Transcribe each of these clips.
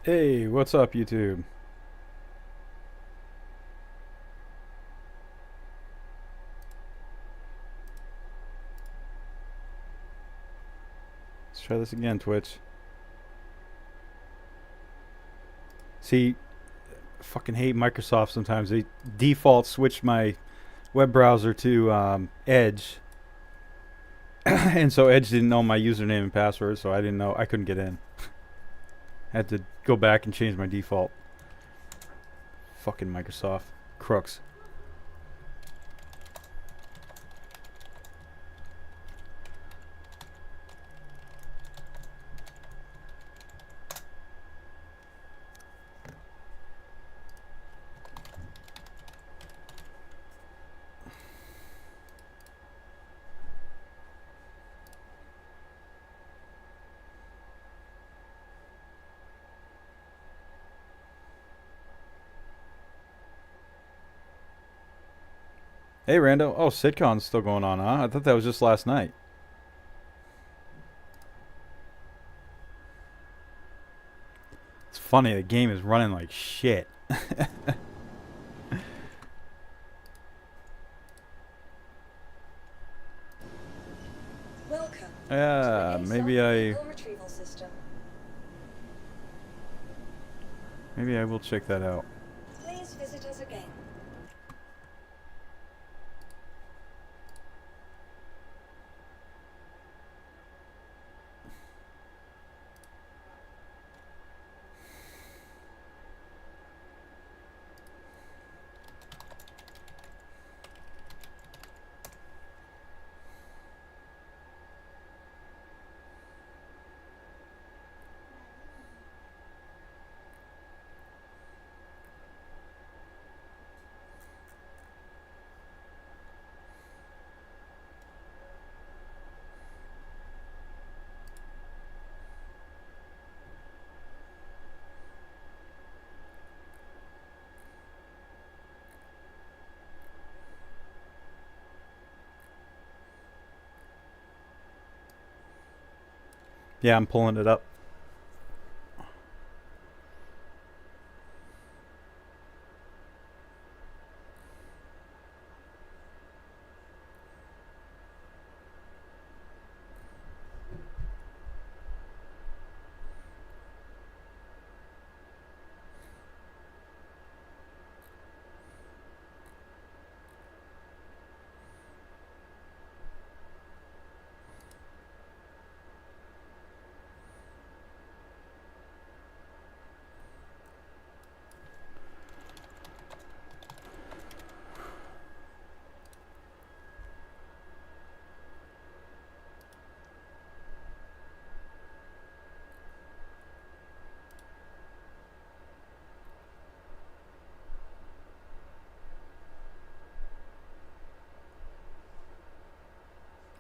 Hey, what's up, YouTube? Let's try this again, Twitch. See, I fucking hate Microsoft sometimes. They default switch my web browser to Edge, and so Edge didn't know my username and password, so I didn't know. I couldn't get in. Had to go back and change my default. Fucking Microsoft crooks. Hey, Rando. Oh, sitcom's still going on, huh? I thought that was just last night. It's funny. The game is running like shit. Welcome Yeah, to the maybe ASOP I vehicle retrieval system. maybe I will check that out. Please visit us again. Yeah, I'm pulling it up.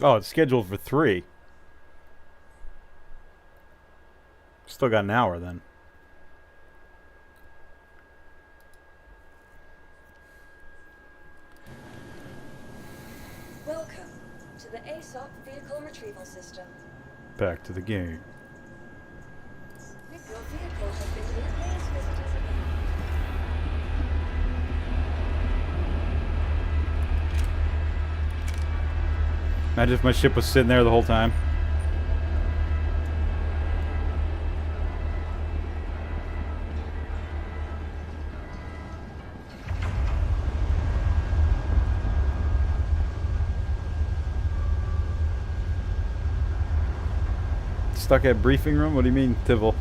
Oh, it's scheduled for 3. Still got an hour then. Welcome to the ASOP vehicle retrieval system. Back to the game. If your vehicle has been here, please visit us again. Imagine if my ship was sitting there the whole time. Stuck at briefing room? What do you mean, Tivil?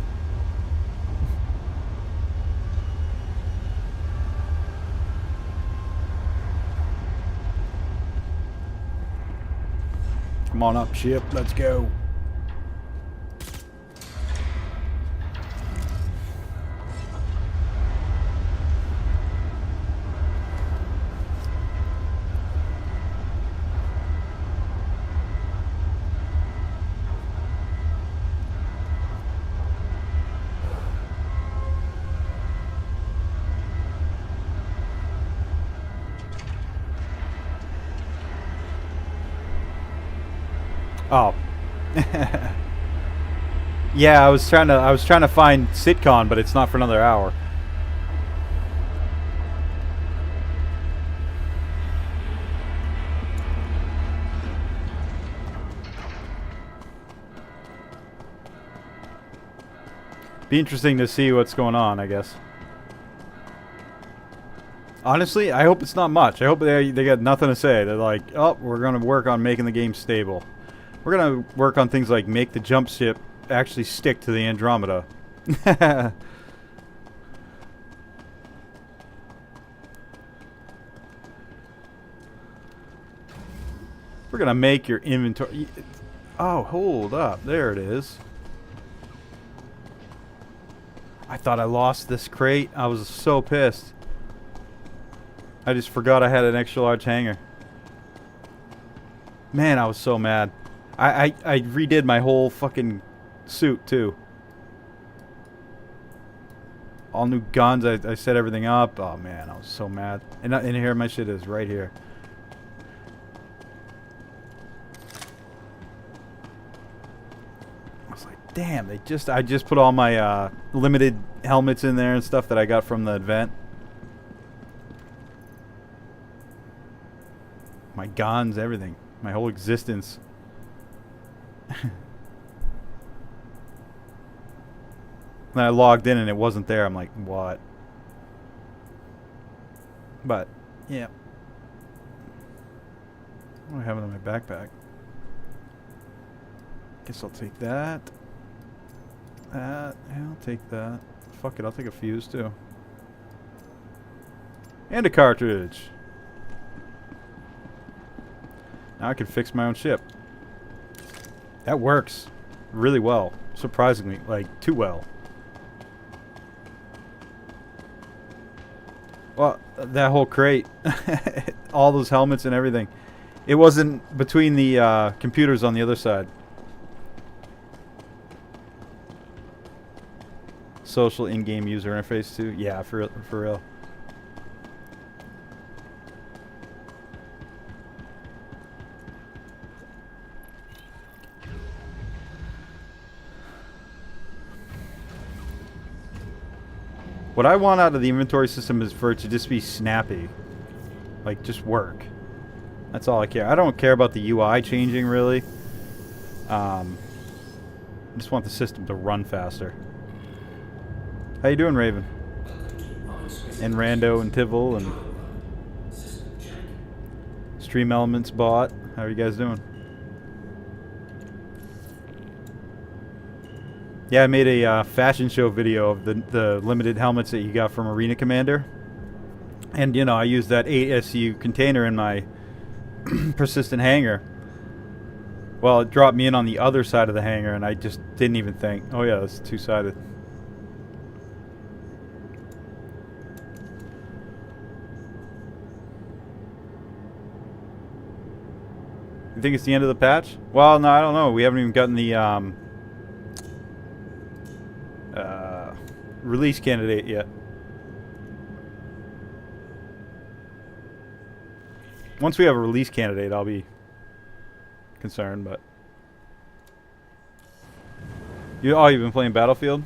Come on up, ship. Let's go. Oh. Yeah, I was trying to find sitcom, but it's not for another hour. Be interesting to see what's going on, I guess. Honestly, I hope it's not much. I hope they got nothing to say. They're like, oh, we're going to work on making the game stable. We're going to work on things like make the jump ship actually stick to the Andromeda. We're going to make your inventory... Oh, hold up. There it is. I thought I lost this crate. I was so pissed. I just forgot I had an extra large hanger. Man, I was so mad. I redid my whole fucking suit too. All new guns. I set everything up. Oh man, I was so mad. And here my shit is right here. I was like, damn. I just put all my limited helmets in there and stuff that I got from the event. My guns, everything. My whole existence. Then I logged in and it wasn't there. I'm like, what? But, yeah. What do I have in my backpack? Guess I'll take that. That. Yeah, I'll take that. Fuck it, I'll take a fuse too. And a cartridge. Now I can fix my own ship. That works really well. Surprisingly, like, too well. Well, that whole crate. All those helmets and everything. It wasn't between the computers on the other side. Social in-game user interface too. Yeah, for real. What I want out of the inventory system is for it to just be snappy. Like, just work. That's all I care. I don't care about the UI changing, really. I just want the system to run faster. How you doing, Raven? And Rando and Tivol and Stream Elements bot. How are you guys doing? Yeah, I made a fashion show video of the limited helmets that you got from Arena Commander. And, you know, I used that 8SU container in my persistent hangar. Well, it dropped me in on the other side of the hangar, and I just didn't even think. Oh, yeah, that's two-sided. You think it's the end of the patch? Well, no, I don't know. We haven't even gotten the release candidate yet. Once we have a release candidate, I'll be concerned, but... you've been playing Battlefield?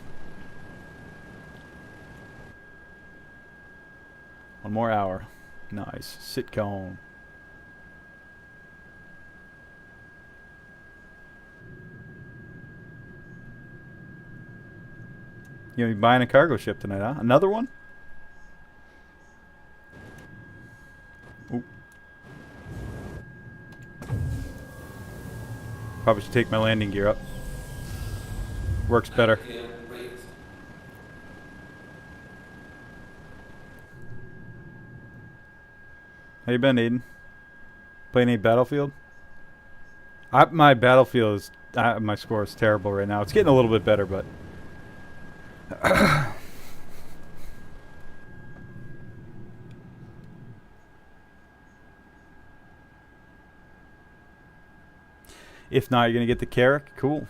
One more hour. Nice. Sitcom. You're gonna be buying a cargo ship tonight, huh? Another one? Ooh. Probably should take my landing gear up. Works better. How you been, Aiden? Playing any Battlefield? My Battlefield is... my score is terrible right now. It's getting a little bit better, but... If not, you're gonna get the Carrack. Cool.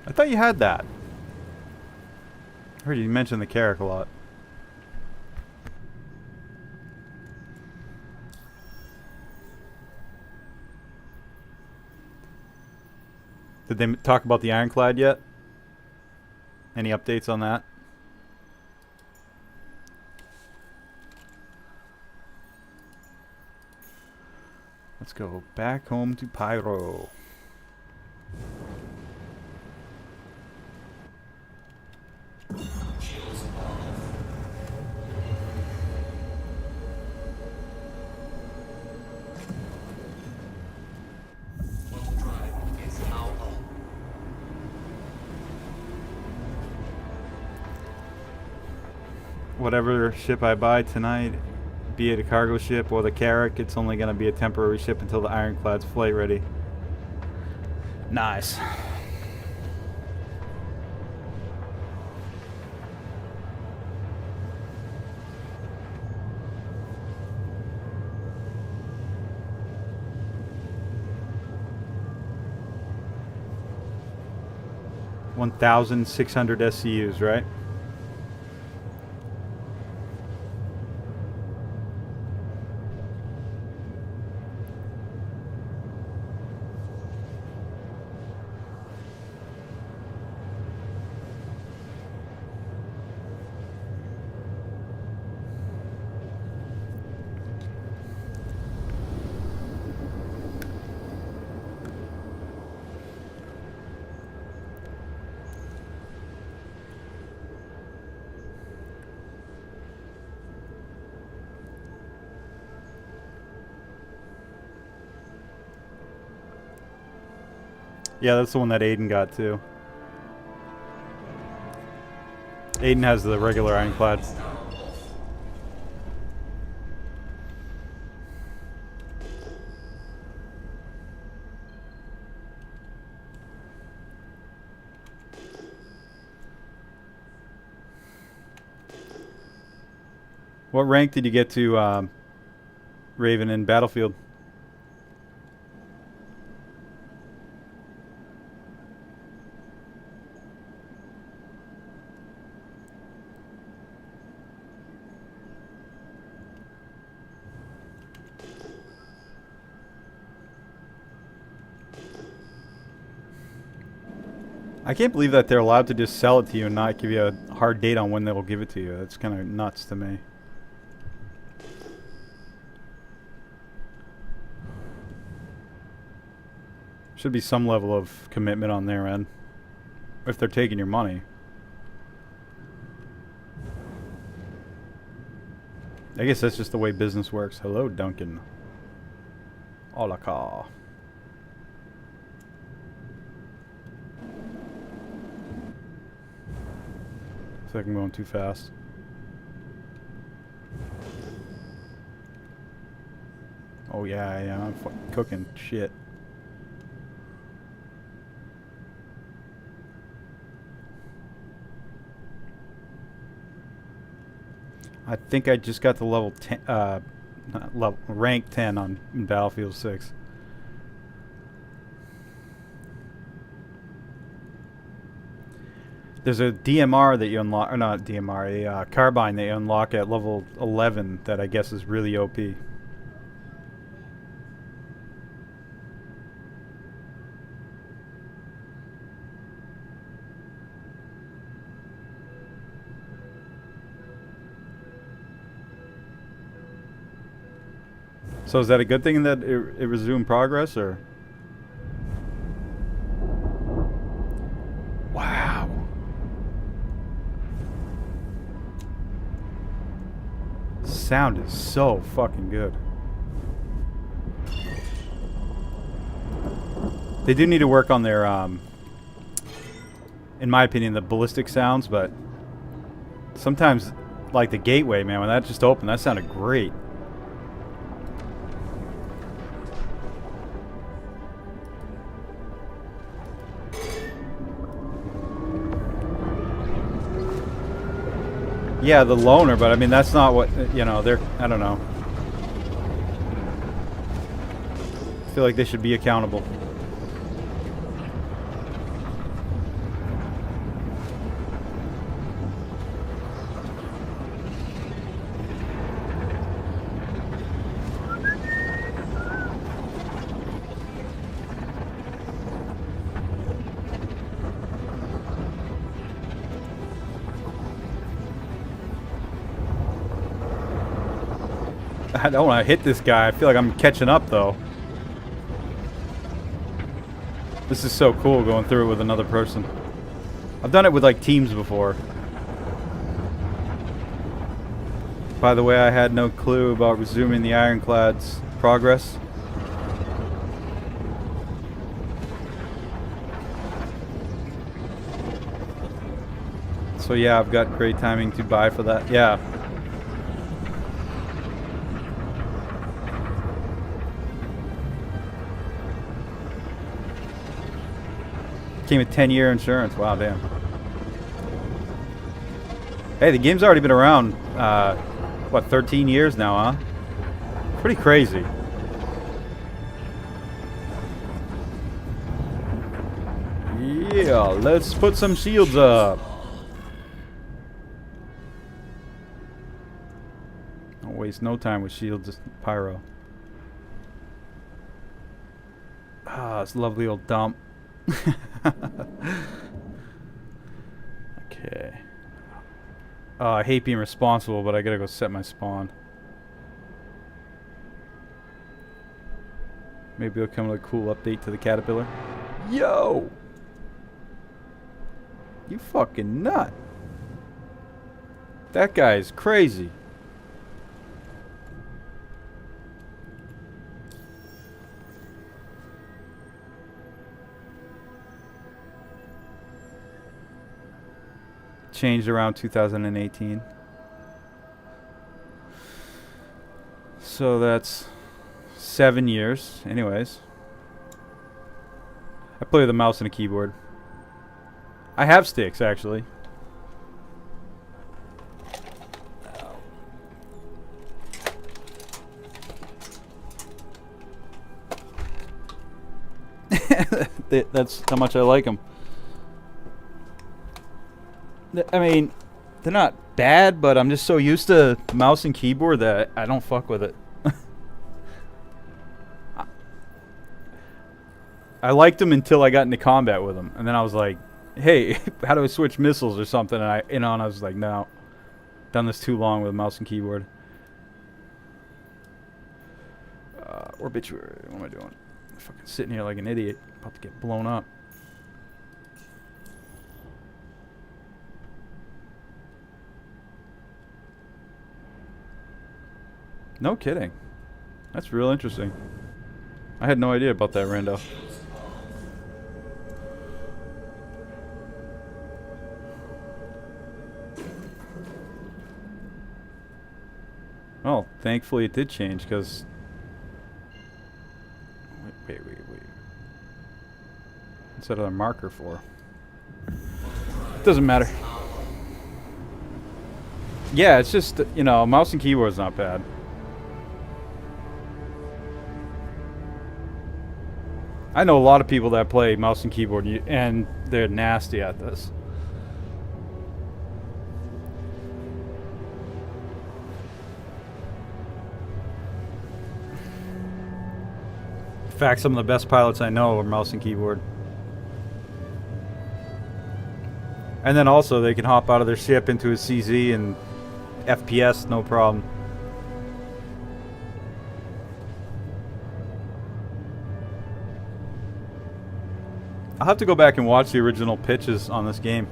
I thought you had that. I heard you mention the Carrack a lot. Did they talk about the Ironclad yet? Any updates on that? Let's go back home to Pyro. Whatever ship I buy tonight, be it a cargo ship or the Carrack, it's only going to be a temporary ship until the Ironclad's flight ready. Nice. $1,600 SCUs, right? Yeah, that's the one that Aiden got too. Aiden has the regular Ironclad. What rank did you get to, Raven, in Battlefield? I can't believe that they're allowed to just sell it to you and not give you a hard date on when they will give it to you. That's kind of nuts to me. Should be some level of commitment on their end if they're taking your money. I guess that's just the way business works. Hello, Duncan. Hola, car. I feel like I'm going too fast. Oh yeah, I'm fucking cooking shit. I think I just got to level 10, not level, rank 10 on Battlefield 6. There's a DMR that you unlock, or not DMR, a carbine that you unlock at level 11 that I guess is really OP. So is that a good thing that it resumed progress, or? Wow. Sound is so fucking good. They do need to work on their, in my opinion, the ballistic sounds, but sometimes, like the gateway, man, when that just opened, that sounded great. Yeah, the loner, but I mean, that's not what, you know, they're, I don't know. I feel like they should be accountable. I don't want to hit this guy. I feel like I'm catching up, though. This is so cool going through it with another person. I've done it with, like, teams before. By the way, I had no clue about resuming the Ironclad's progress. So yeah, I've got great timing to buy for that. Yeah. Came with 10-year insurance. Wow, damn. Hey, the game's already been around, what, 13 years now, huh? Pretty crazy. Yeah, let's put some shields up. Don't waste no time with shields, Pyro. Ah, this lovely old dump. Okay. I hate being responsible, but I gotta go set my spawn. Maybe it'll come with a cool update to the Caterpillar. Yo! You fucking nut. That guy is crazy. Changed around 2018. So that's 7 years. Anyways. I play with a mouse and a keyboard. I have sticks, actually. That's how much I like them. I mean, they're not bad, but I'm just so used to mouse and keyboard that I don't fuck with it. I liked them until I got into combat with them, and then I was like, "Hey, how do I switch missiles or something?" And and I was like, "No, done this too long with a mouse and keyboard." Obituary. What am I doing? I'm fucking sitting here like an idiot, about to get blown up. No kidding. That's real interesting. I had no idea about that, Rando. Well, thankfully it did change, because... Wait. What's that other marker for? Doesn't matter. Yeah, it's just, you know, mouse and keyboard's not bad. I know a lot of people that play mouse and keyboard, and they're nasty at this. In fact, some of the best pilots I know are mouse and keyboard. And then also they can hop out of their ship into a CZ and FPS, no problem. I'll have to go back and watch the original pitches on this game.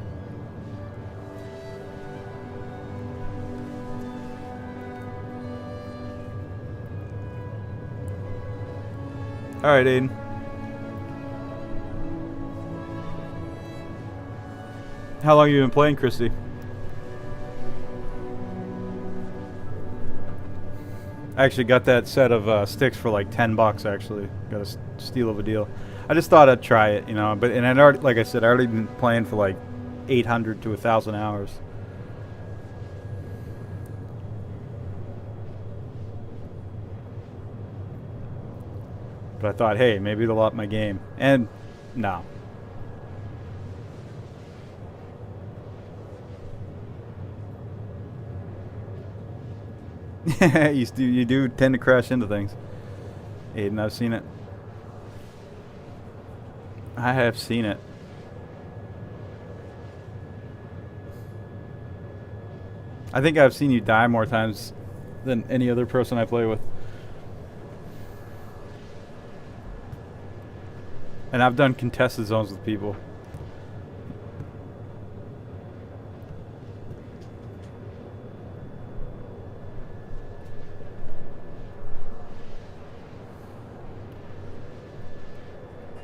Alright, Aiden. How long have you been playing, Christy? I actually got that set of sticks for like $10 actually. Got a steal of a deal. I just thought I'd try it, you know, and I'd already, like I said, I already been playing for like 800 to 1,000 hours. But I thought, hey, maybe it'll up my game. And no. you do tend to crash into things. Aiden, I've seen it. I have seen it. I think I've seen you die more times than any other person I play with. And I've done contested zones with people.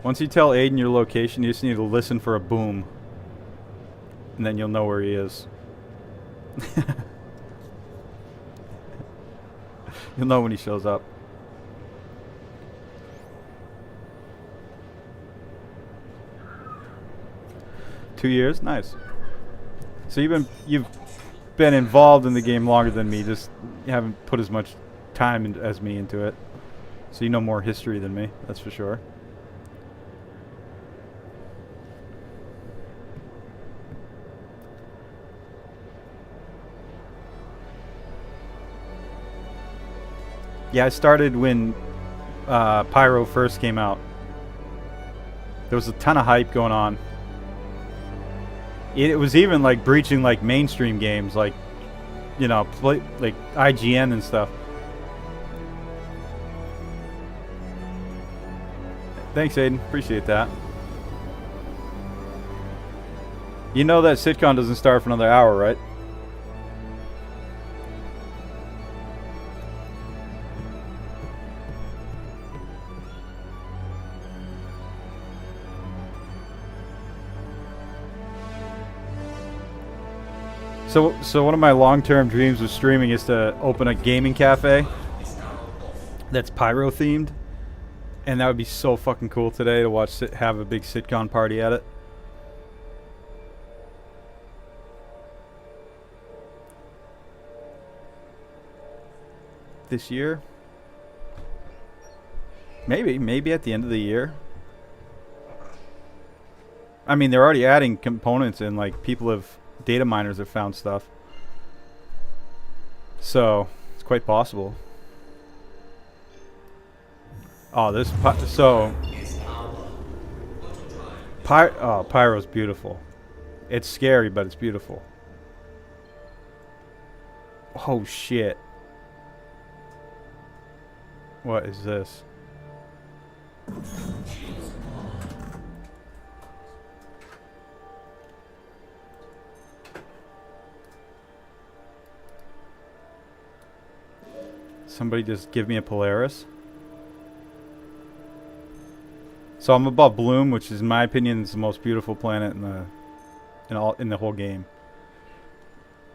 Once you tell Aiden your location, you just need to listen for a boom. And then you'll know where he is. You'll know when he shows up. Two years? Nice. So you've been involved in the game longer than me, just you haven't put as much time as me into it. So you know more history than me, that's for sure. Yeah, I started when Pyro first came out. There was a ton of hype going on. It was even like breaching like mainstream games, like, you know, like IGN and stuff. Thanks, Aiden. Appreciate that. You know that sitcom doesn't start for another hour, right? So one of my long-term dreams with streaming is to open a gaming cafe that's Pyro themed, and that would be so fucking cool today to watch have a big sitcom party at it. This year? Maybe at the end of the year. I mean, they're already adding components and like data miners have found stuff. So, it's quite possible. Oh, Pyro's beautiful. It's scary, but it's beautiful. Oh shit. What is this? Somebody just give me a Polaris. So I'm above Bloom, which is, in my opinion, is the most beautiful planet in the whole game.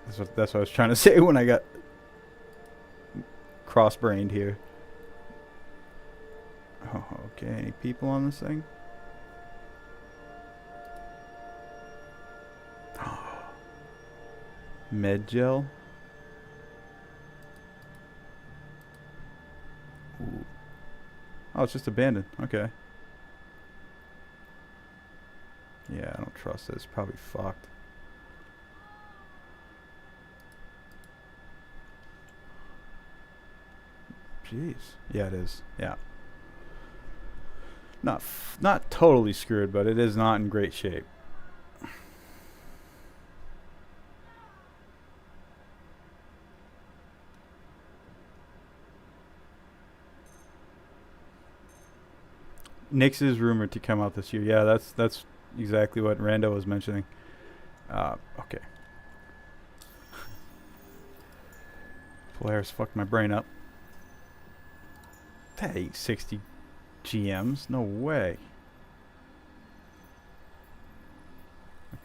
That's what I was trying to say when I got cross-brained here. Oh, okay. Any people on this thing? Med gel. Ooh. Oh, it's just abandoned. Okay. Yeah, I don't trust it. It's probably fucked. Jeez. Yeah, it is. Yeah. Not totally screwed, but it is not in great shape. Nyx is rumored to come out this year. Yeah, that's exactly what Rando was mentioning. Okay. Polaris fucked my brain up. That ain't 60 GMs. No way.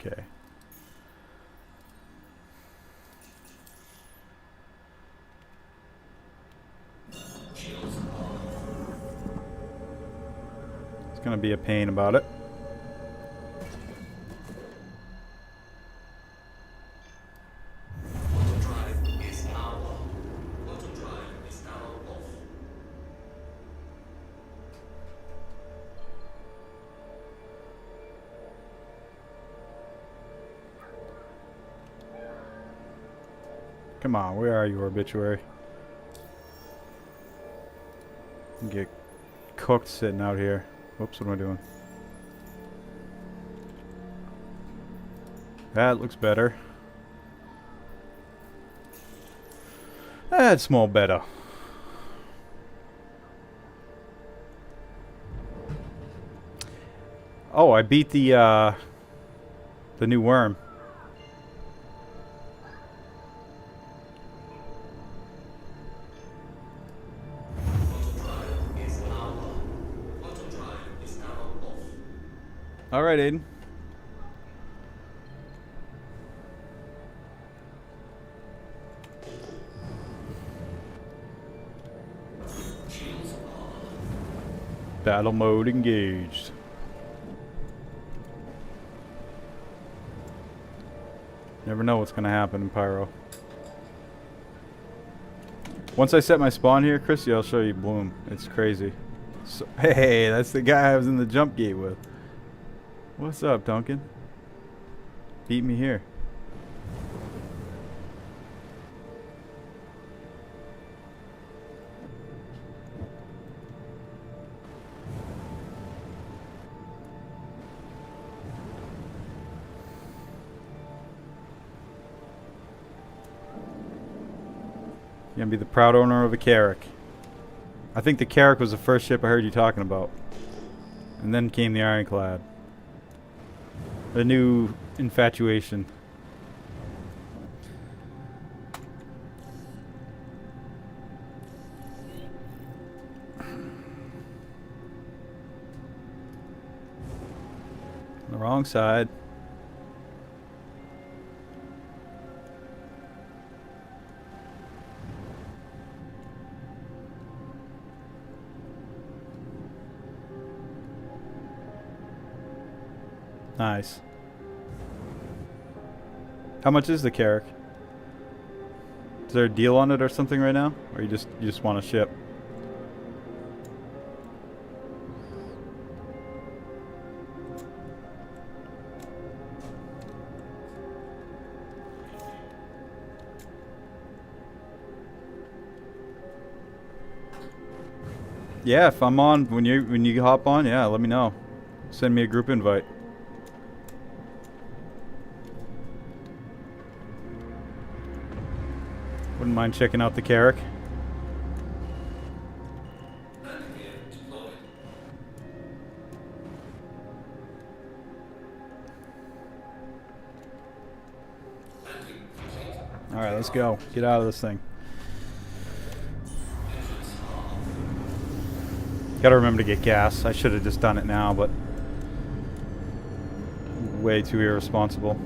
Okay. It's gonna be a pain about it. Come on, where are you, Obituary? You get cooked sitting out here. Whoops, what am I doing? That looks better. That's more better. Oh, I beat the new worm. All right, Aiden. Battle mode engaged. Never know what's gonna happen in Pyro. Once I set my spawn here, Chrissy, I'll show you Bloom. It's crazy. So, hey, that's the guy I was in the jump gate with. What's up, Duncan? Beat me here. You're gonna be the proud owner of a Carrack. I think the Carrack was the first ship I heard you talking about. And then came the Ironclad. The new infatuation. The wrong side. Nice. How much is the Carrack? Is there a deal on it or something right now? Or you just want a ship? Yeah, if I'm on when you hop on, yeah, let me know. Send me a group invite. Wouldn't mind checking out the Carrack. Alright, let's go. Get out of this thing. Gotta remember to get gas. I should have just done it now, but way too irresponsible.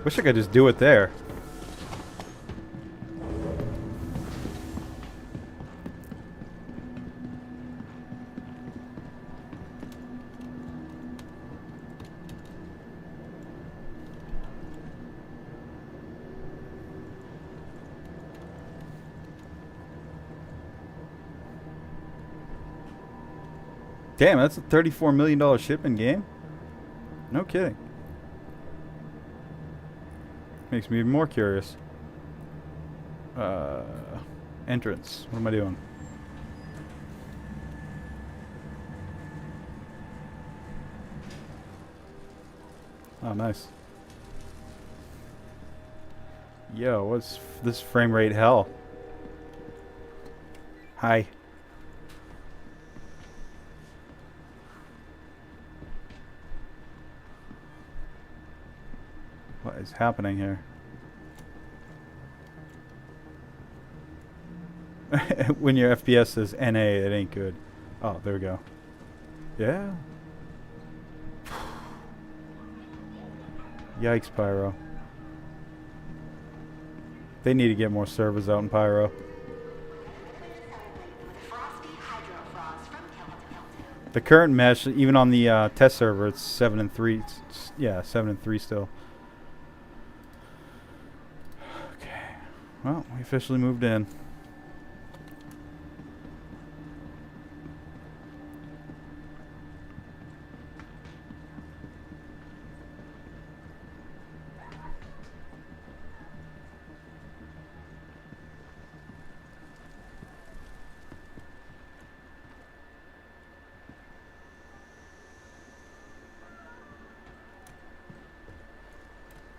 Wish I could just do it there. Damn, that's a $34 million ship in game? No kidding. Makes me even more curious. Entrance. What am I doing? Oh, nice. Yo, what's this frame rate hell? Hi. What is happening here? When your FPS says NA, it ain't good. Oh, there we go. Yeah. Yikes, Pyro. They need to get more servers out in Pyro. The current mesh, even on the test server, it's 7 and 3. Yeah, 7 and 3 still. Okay. Well, we officially moved in.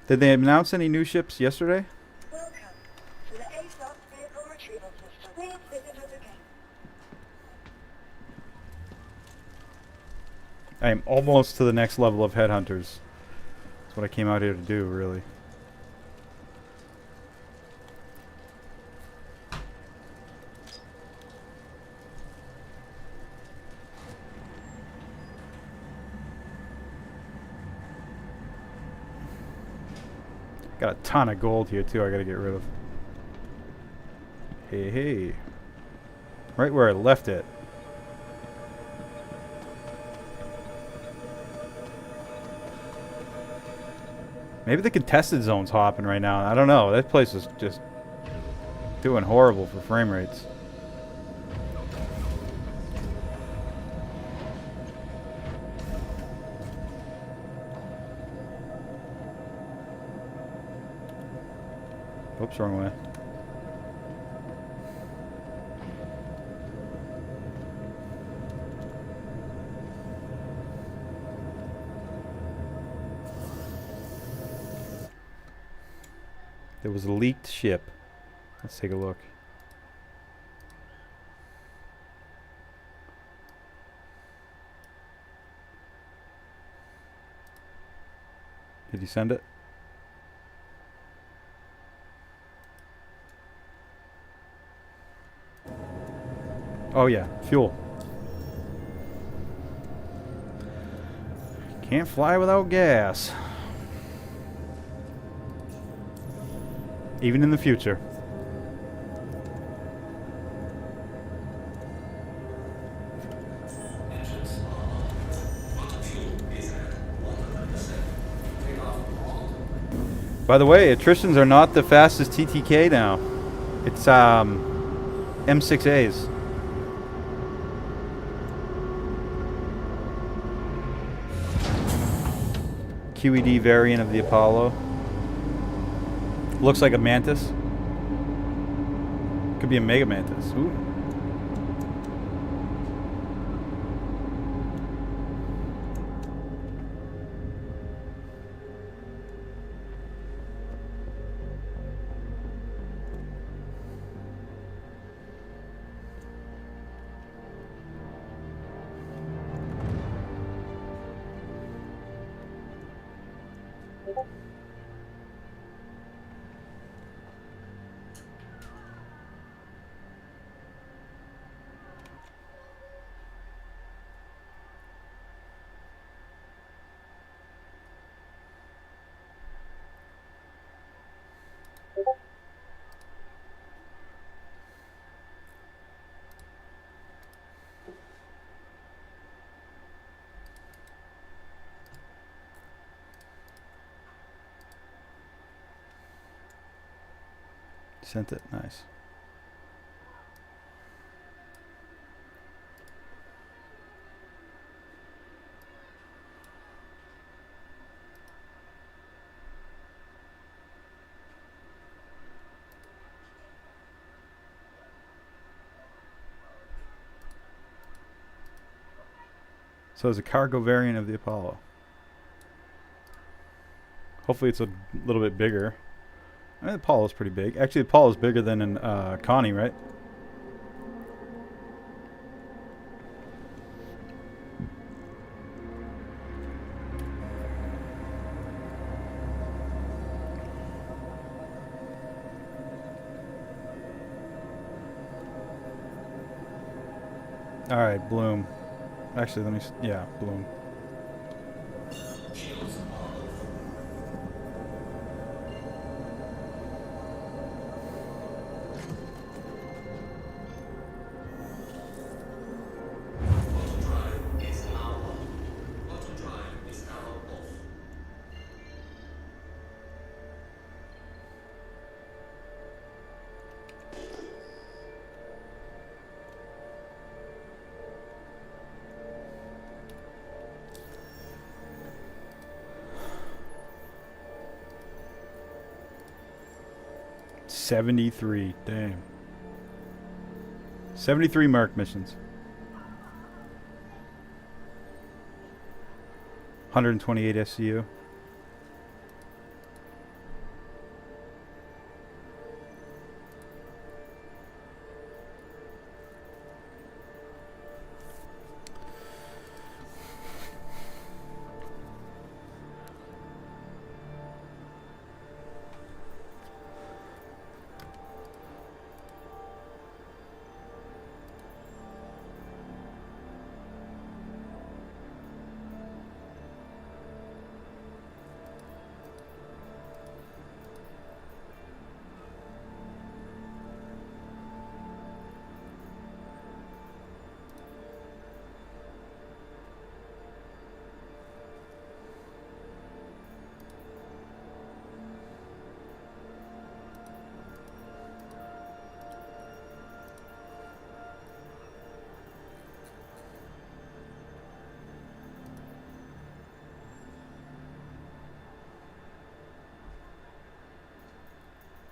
Did they announce any new ships yesterday? Welcome to the ASOP vehicle retrieval system. Please visit us again. I am almost to the next level of headhunters. That's what I came out here to do, really. Got a ton of gold here too I gotta get rid of. Hey, hey. Right where I left it. Maybe the contested zone's hopping right now. I don't know. That place is just doing horrible for frame rates. Oops, wrong way. There was a leaked ship. Let's take a look. Did you send it? Oh yeah, fuel. Can't fly without gas. Even in the future. By the way, attritions are not the fastest TTK now. It's M6As. QED variant of the Apollo. Looks like a mantis. Could be a mega mantis. Ooh. Sent it. Nice. So it's a cargo variant of the Apollo. Hopefully it's a little bit bigger. I mean, the Apollo's pretty big. Actually, the Apollo's bigger than in Connie, right? All right, Bloom. Actually, let me. Yeah, Bloom. $73. Damn. 73 Merc missions. 128 SCU.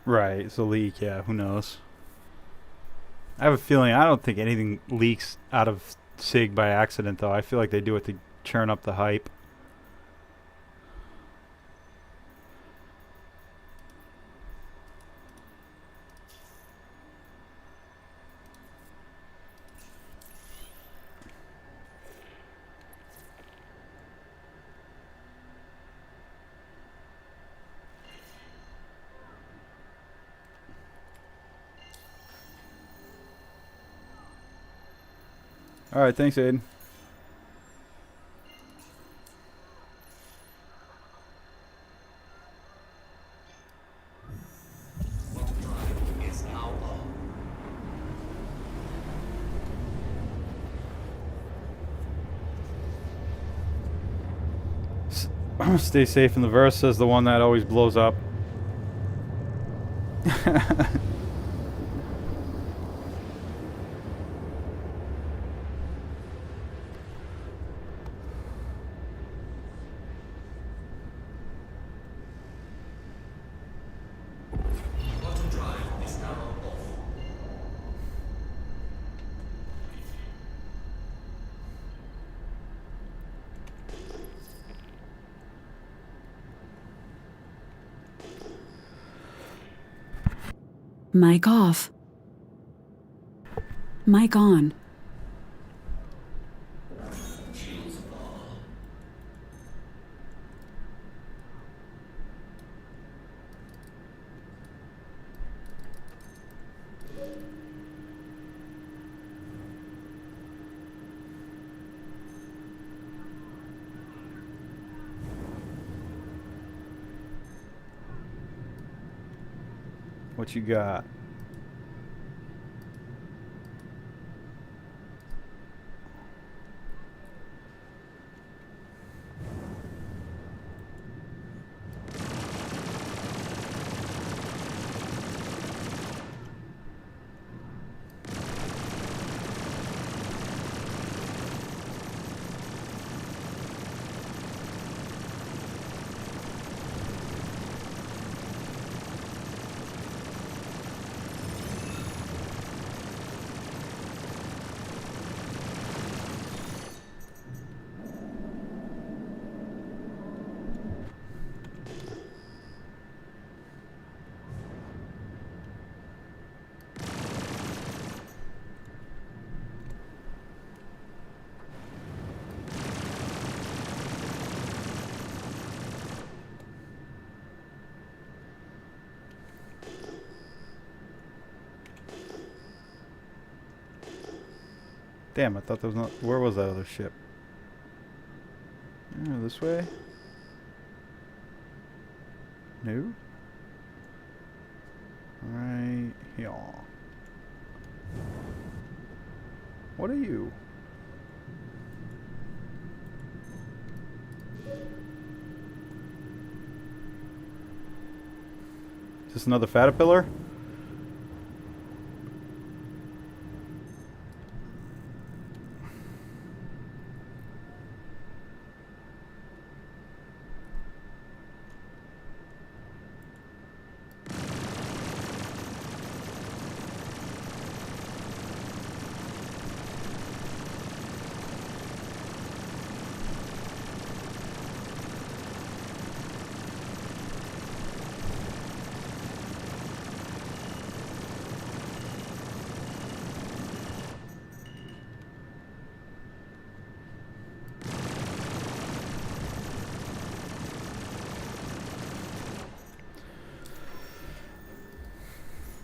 Right, it's a leak. Yeah, who knows? I have a feeling. I don't think anything leaks out of SIG by accident, though. I feel like they do it to churn up the hype. All right, thanks, Aiden. Stay safe in the verse, says the one that always blows up. Mic off. Mic on. What you got? Damn, I thought there was not. Where was that other ship? This way? No? Right here. What are you? Is this another caterpillar?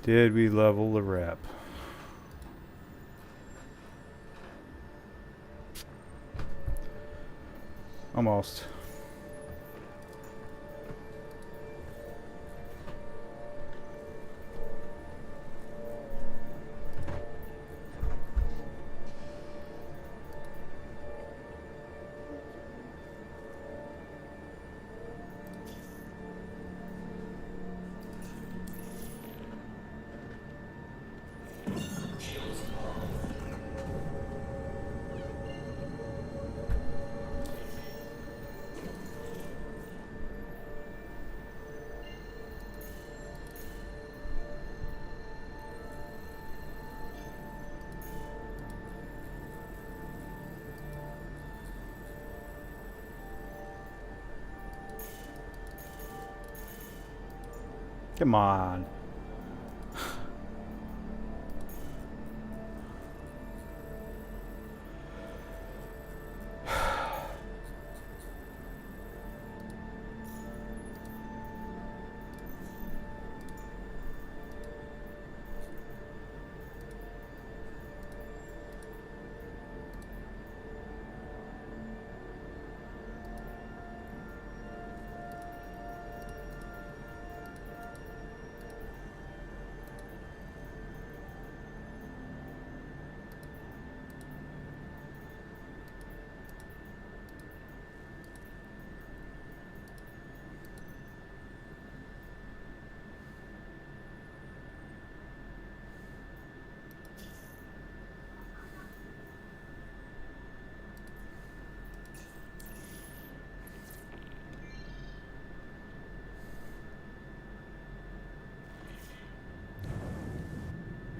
Did we level the rep? Almost. Come on.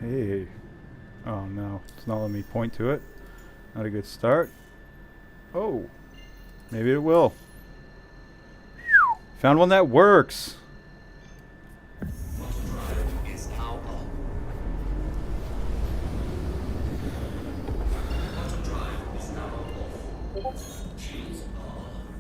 Hey. Oh no, it's not letting me point to it. Not a good start. Oh, maybe it will. Found one that works. Is now on. Auto drive is now off. Shields on.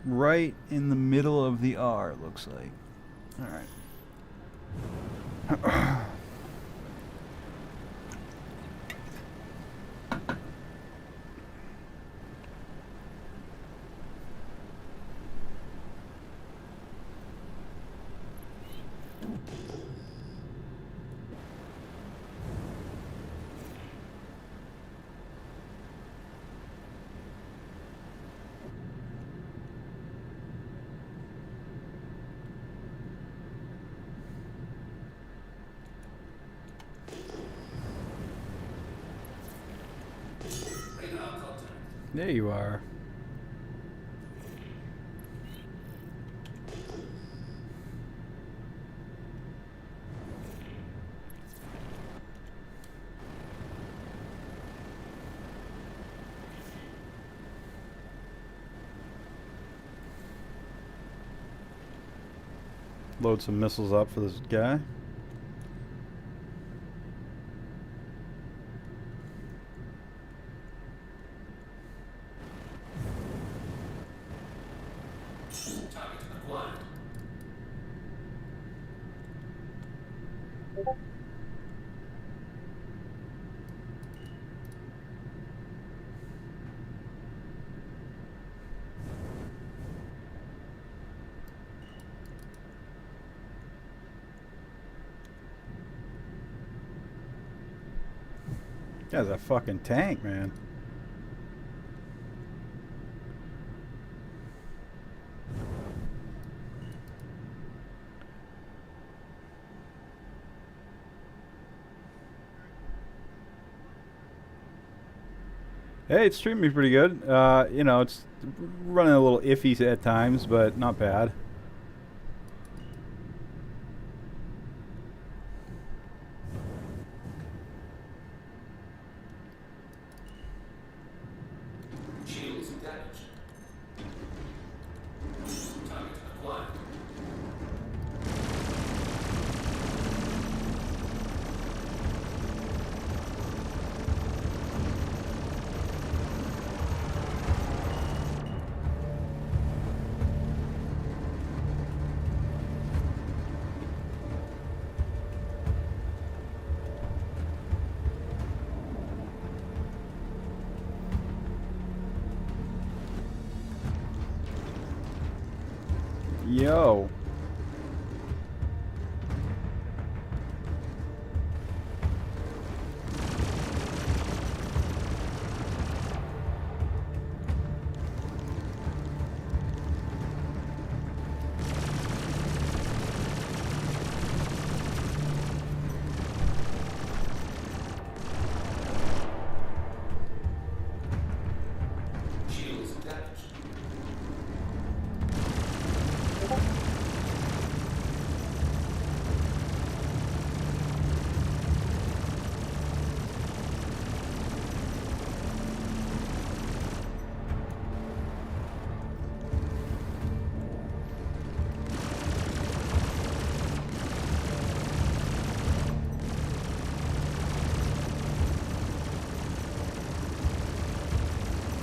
Right in the middle of the R, it looks like. Alright. There you are. Load some missiles up for this guy. Target acquired. Guy's a fucking tank, man. Hey, it's treating me pretty good. You know, it's running a little iffy at times, but not bad. Shields damaged. Target acquired. Yo.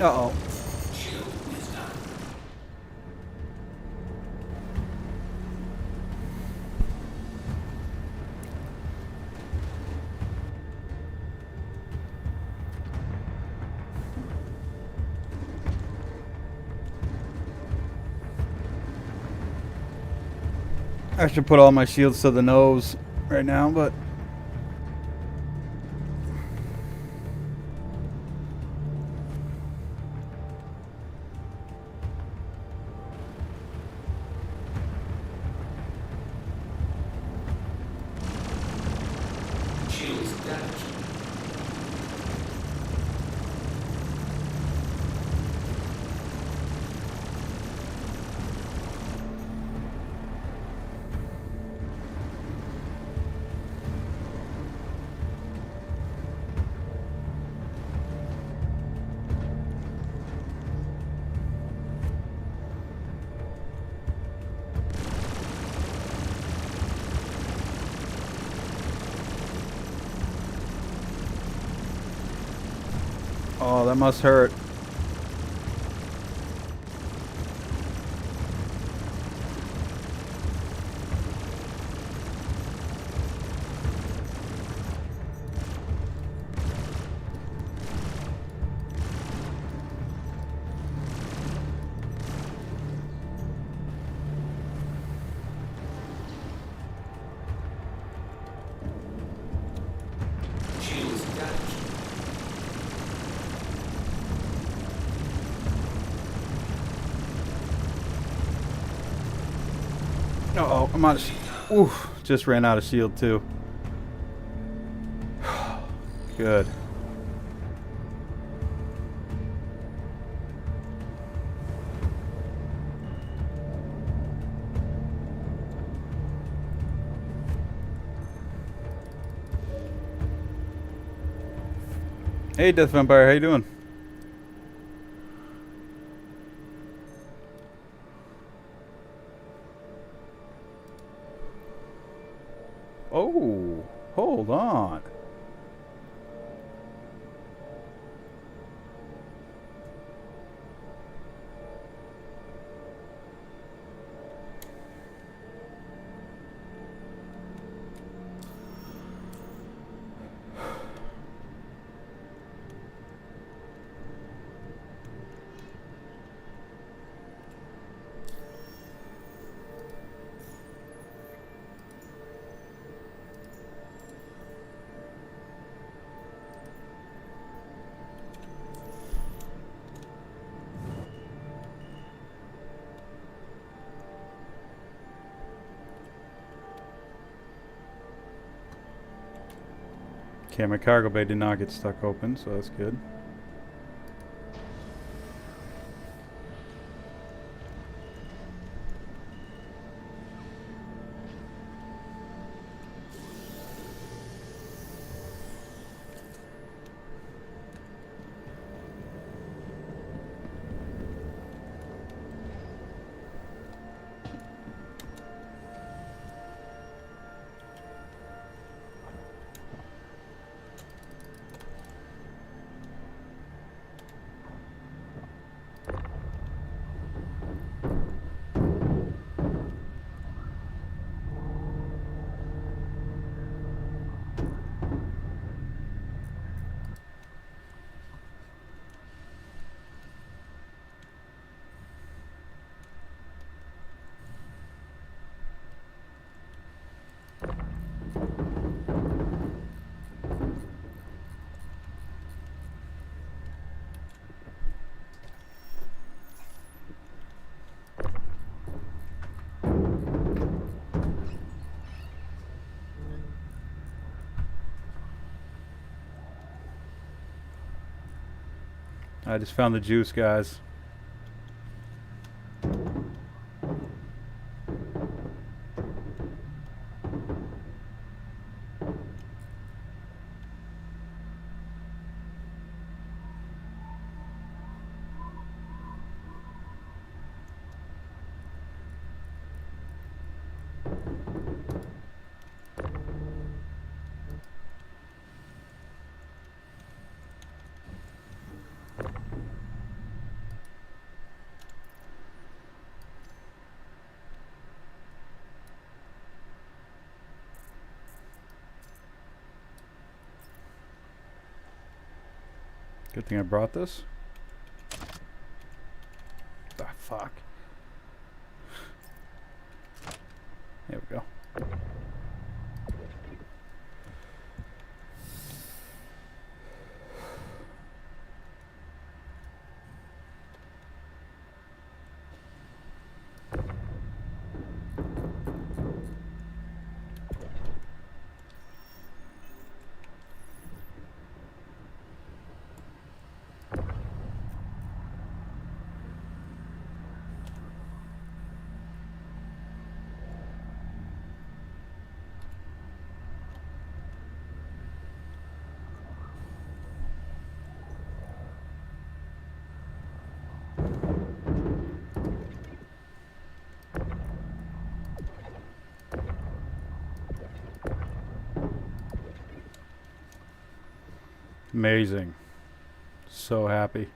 Uh-oh. Shield is down. I should put all my shields to the nose right now, but Shields damaged. oh, that must hurt. Shields damaged. Uh-oh, I'm out of oof, just ran out of shield too. Good. Hey, Death Vampire, how you doing? Oh, hold on. Okay, my cargo bay did not get stuck open, so that's good. I just found the juice, guys. Good thing I brought this. Ah, fuck. There we go. Amazing. So happy.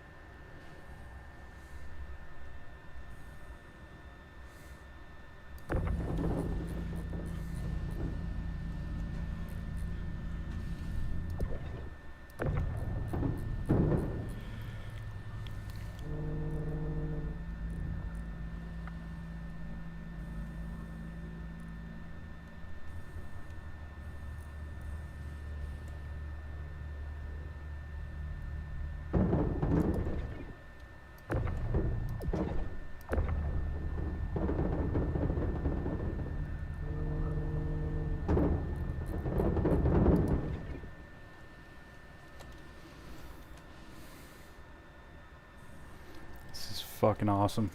This is fucking awesome.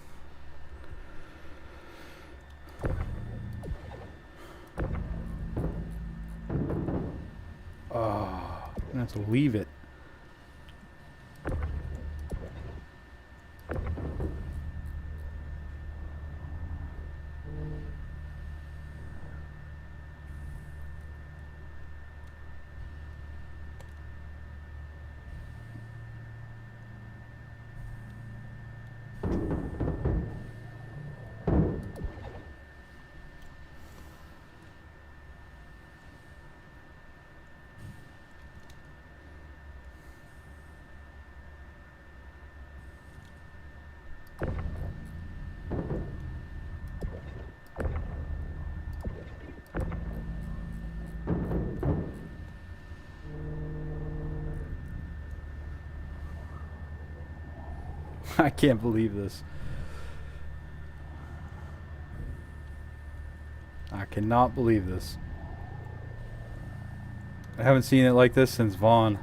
Oh, I'm gonna have to leave it. I can't believe this. I cannot believe this. I haven't seen it like this since Vaughn.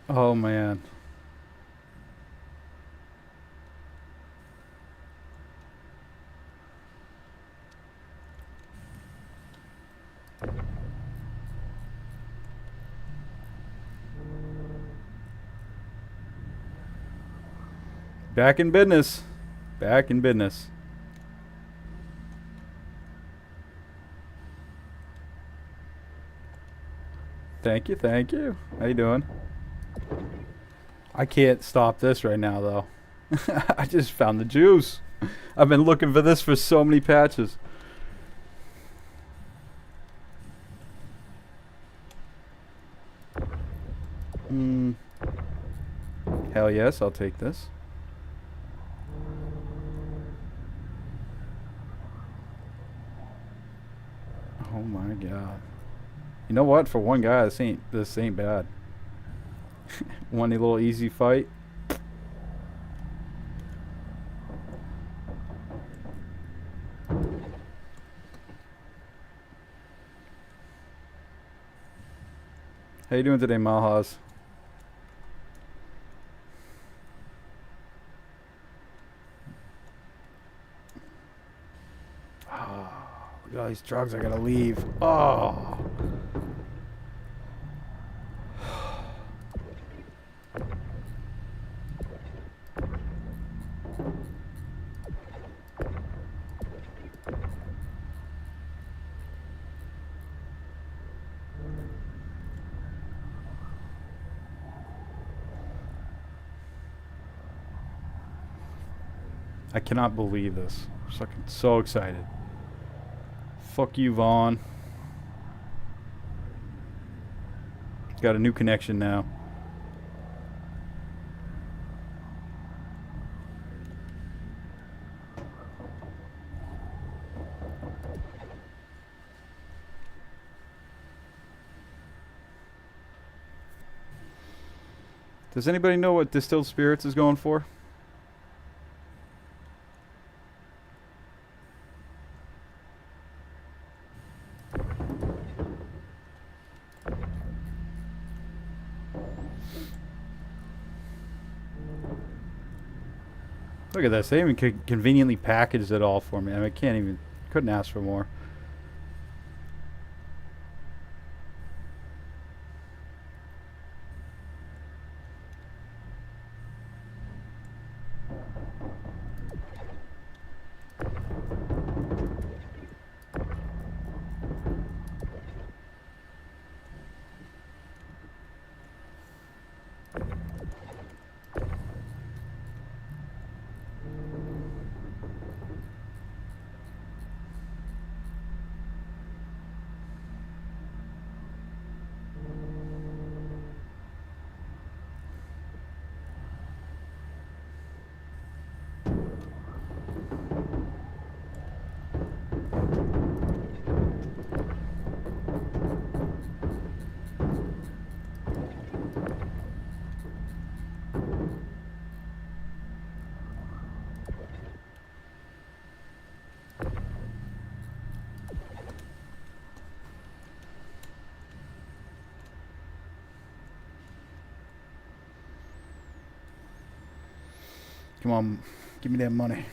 Oh man. Back in business. Back in business. Thank you, thank you. How you doing? I can't stop this right now, though. I just found the juice. I've been looking for this for so many patches. Hell yes, I'll take this. Oh my god. You know what? For one guy, this ain't bad. One little easy fight. How you doing today, Malhaz? Look at all these drugs I gotta leave. Oh. I cannot believe this. I'm fucking so excited. Fuck you, Vaughn. Got a new connection now. Does anybody know what distilled spirits is going for? Look at this. They even conveniently packaged it all for me. I mean, I can't even, couldn't ask for more. Come on, give me that money.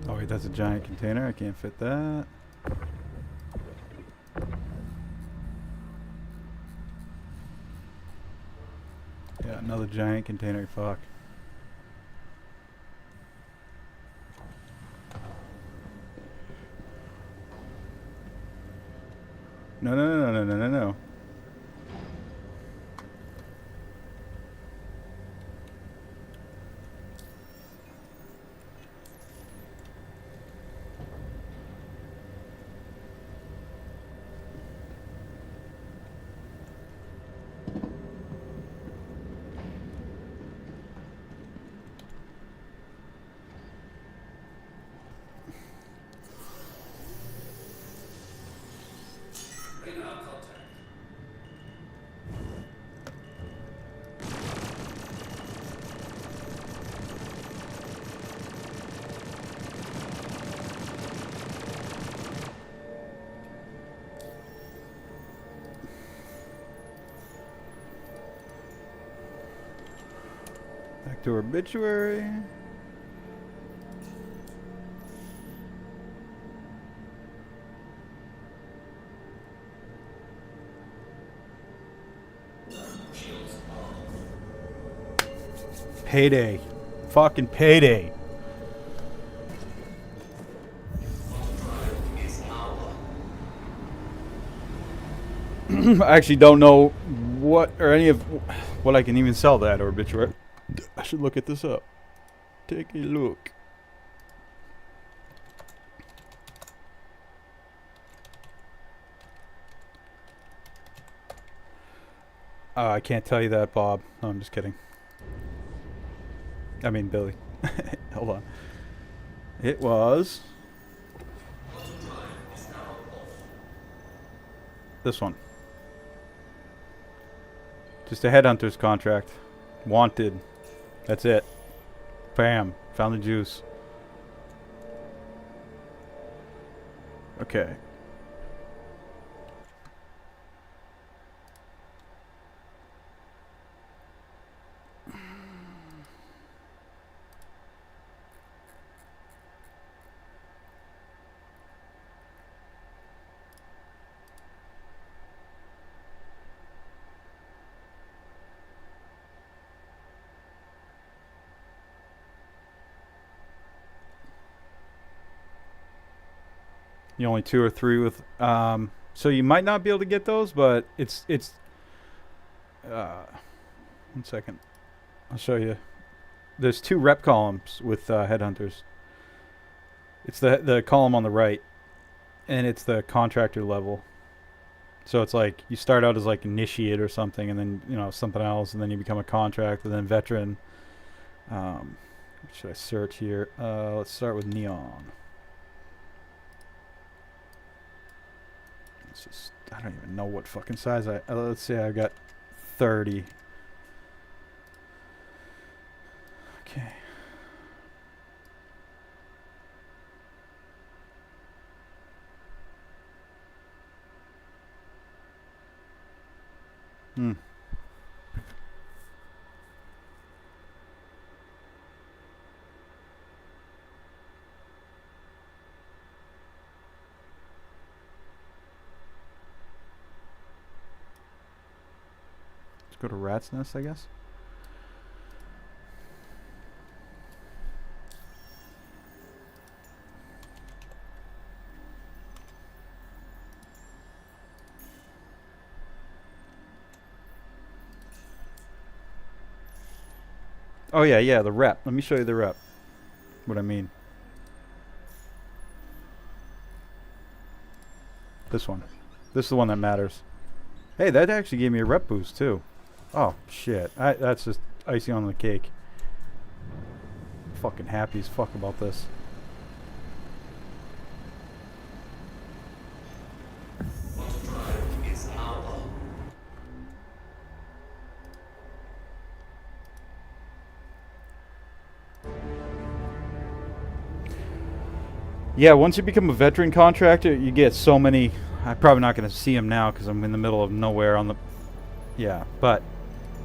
Oh wait, that's a giant container. I can't fit that. Yeah, another giant container. Fuck. No, no, no, no, no, no, no. Radar contact. Back to obituary. Payday. Fucking payday. I actually don't know what or any of what I can even sell that obituary. I should look at this up. Take a look. I can't tell you that, Bob. No, I'm just kidding. I mean, Billy. Hold on. It was this one. Just a headhunter's contract. Wanted. That's it. Bam. Found the juice. Okay. You only 2 or 3 with so you might not be able to get those, but it's 1 second. I'll show you. There's 2 rep columns with headhunters. It's the column on the right, and it's the contractor level. So it's like you start out as like initiate or something, and then something else, and then you become a contractor, then veteran. What should I search here? Let's start with neon. I don't even know what fucking size let's say I got 30. Okay. Go to Rat's Nest, I guess. Oh yeah, the rep. Let me show you the rep. What I mean. This one. This is the one that matters. Hey, that actually gave me a rep boost too. Oh shit, that's just icing on the cake. Fucking happy as fuck about this. Drive is our. Yeah, once you become a veteran contractor, you get so many. I'm probably not going to see them now because I'm in the middle of nowhere on the. Yeah, but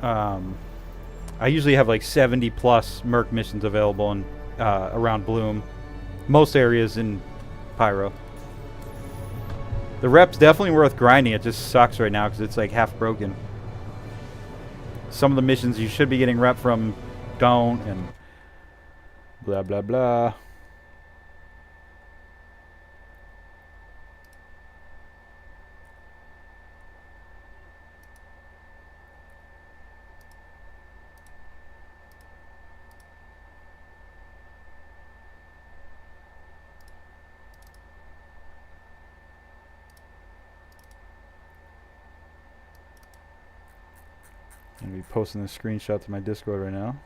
I usually have like 70 plus Merc missions available in around Bloom, most areas in Pyro. The rep's definitely worth grinding. It just sucks right now because it's like half broken. Some of the missions you should be getting rep from don't, and blah blah blah. I'm going to be posting this screenshot to my Discord right now.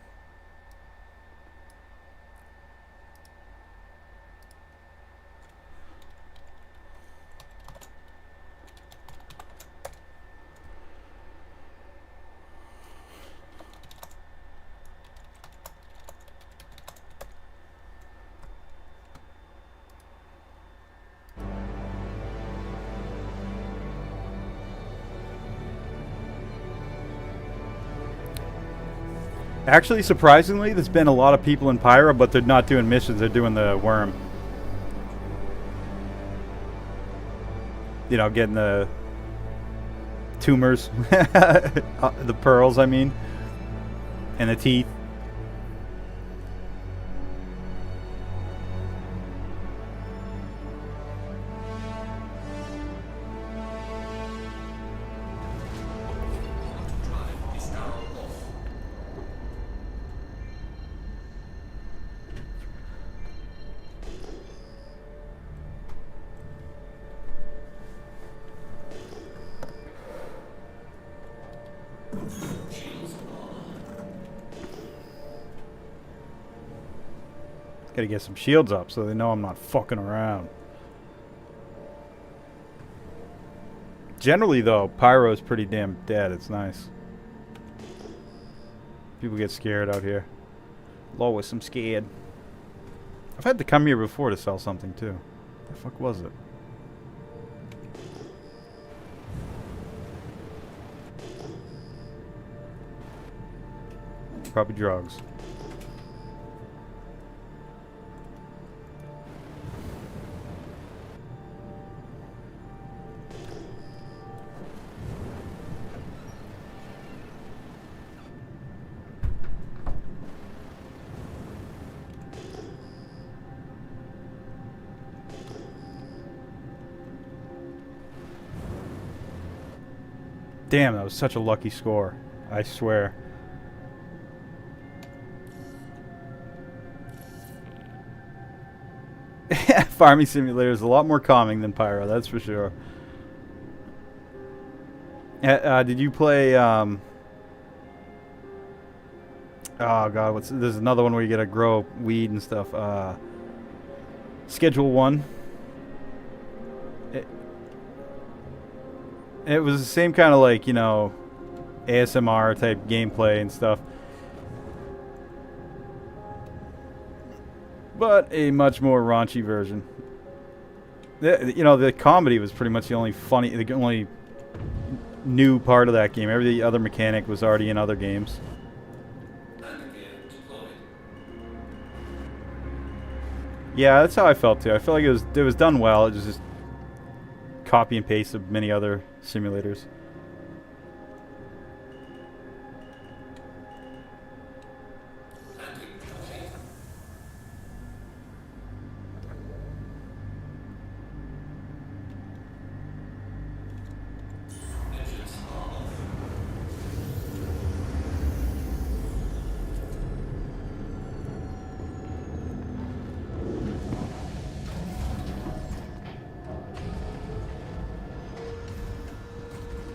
Actually, surprisingly, there's been a lot of people in Pyro, but they're not doing missions. They're doing the worm. You know, getting the tumors. The pearls, I mean. And the teeth. Drive is now off. Gotta get some shields up so they know I'm not fucking around. Generally, though, Pyro is pretty damn dead. It's nice. People get scared out here. Lois, I'm scared. I've had to come here before to sell something too. The fuck was it? Probably drugs. Damn, that was such a lucky score. I swear. Farming Simulator is a lot more calming than Pyro, that's for sure. Did you play, oh god, there's another one where you gotta grow weed and stuff. Schedule 1. It was the same kind of like, you know, ASMR type gameplay and stuff. But a much more raunchy version. You know, the comedy was pretty much the only new part of that game. Every other mechanic was already in other games. Yeah, that's how I felt too. I felt like it was done well. It was just copy and paste of many other simulators.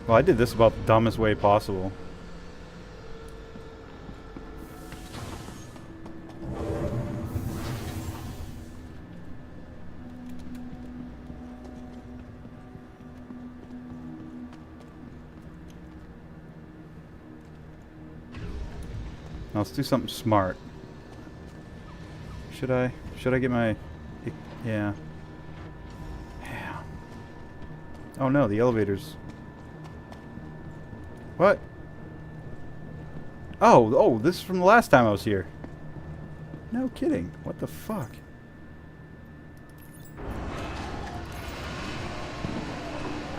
Well, I did this about the dumbest way possible. Now let's do something smart. Should I get my... Yeah. Yeah. Oh no, the elevator's... What? Oh, this is from the last time I was here. No kidding. What the fuck?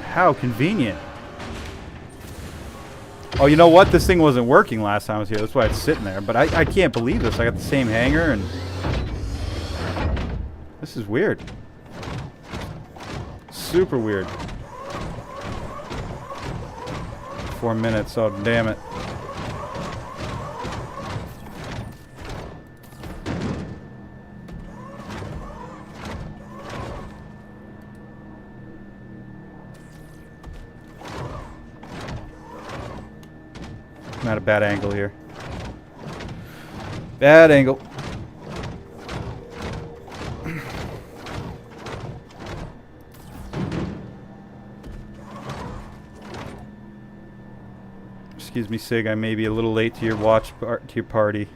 How convenient. Oh, you know what? This thing wasn't working last time I was here. That's why it's sitting there. But I can't believe this. I got the same hanger and... This is weird. Super weird. 4 minutes, oh damn it. I'm at a bad angle here. Bad angle. Excuse me, Sig, I may be a little late to your party.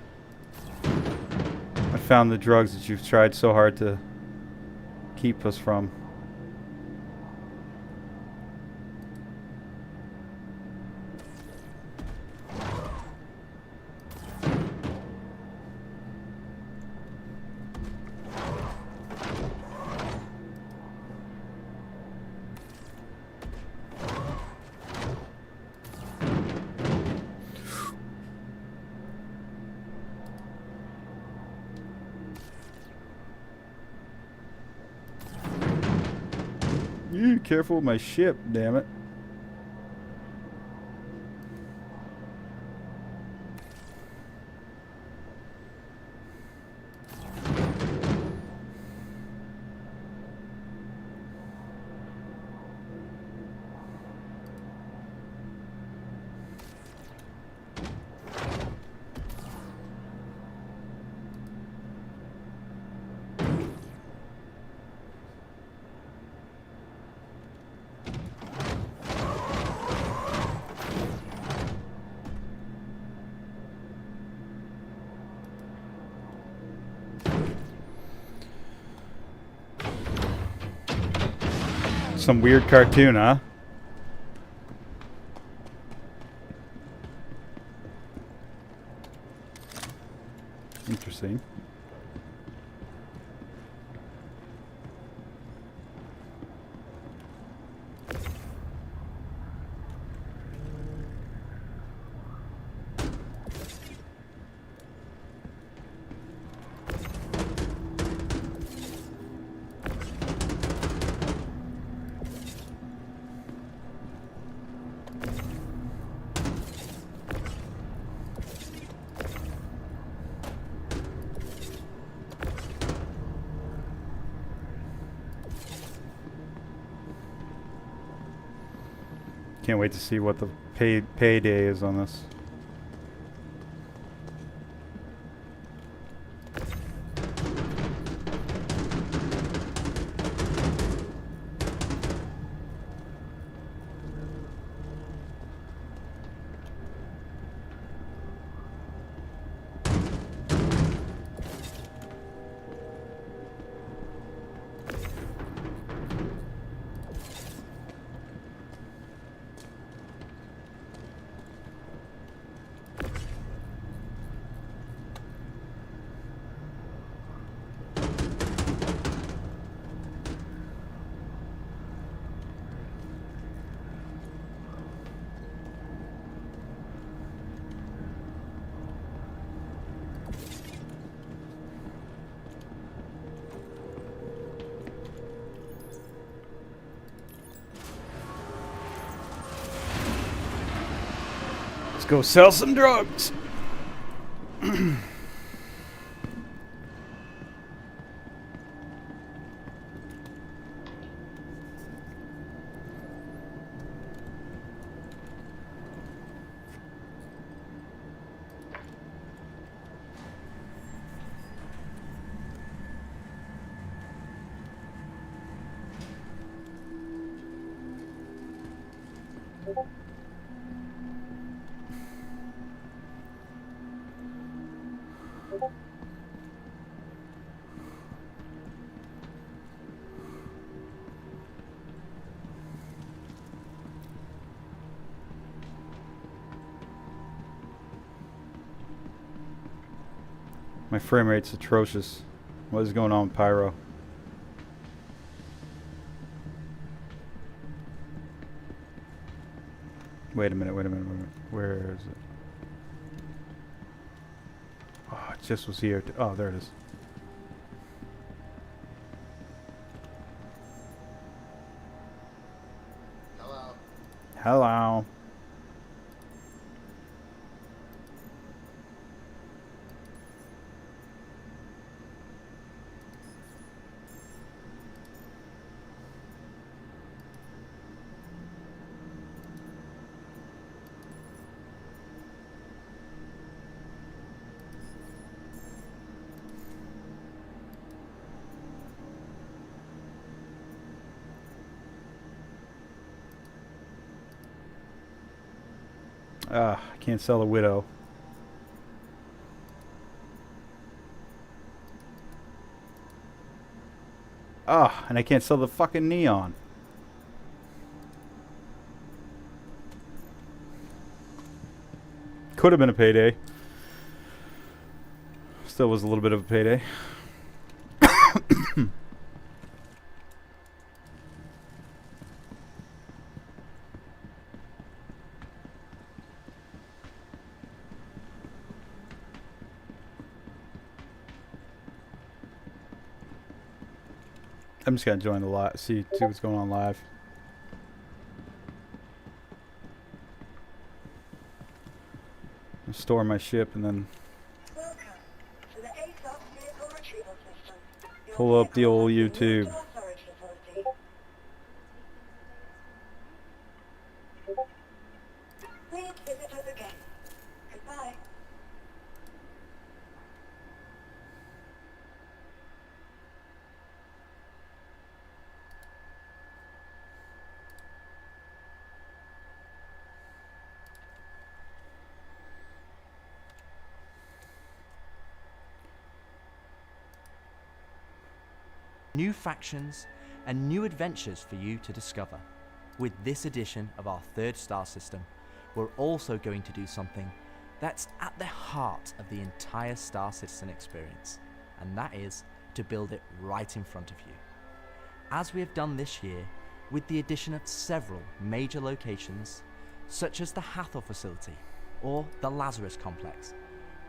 I found the drugs that you've tried so hard to keep us from. Careful with my ship, damn it. some weird cartoon, huh? Interesting. Can't wait to see what the payday is on this. Let's go sell some drugs. My frame rate's atrocious. What is going on with Pyro? Wait a minute. Where is it? Oh, it just was here. Oh, there it is. Hello. Hello. I can't sell a widow. And I can't sell the fucking neon. Could have been a payday. Still was a little bit of a payday. I'm just gonna join the live, see what's going on live. Store my ship and then Welcome to the ASOS vehicle retrieval system. Your pull up the vehicle old has been moved YouTube. to our storage facility. Please visit us again. Goodbye. New factions, and new adventures for you to discover. With this edition of our third star system, we're also going to do something that's at the heart of the entire Star Citizen experience, and that is to build it right in front of you. As we have done this year, with the addition of several major locations, such as the Hathor facility or the Lazarus complex,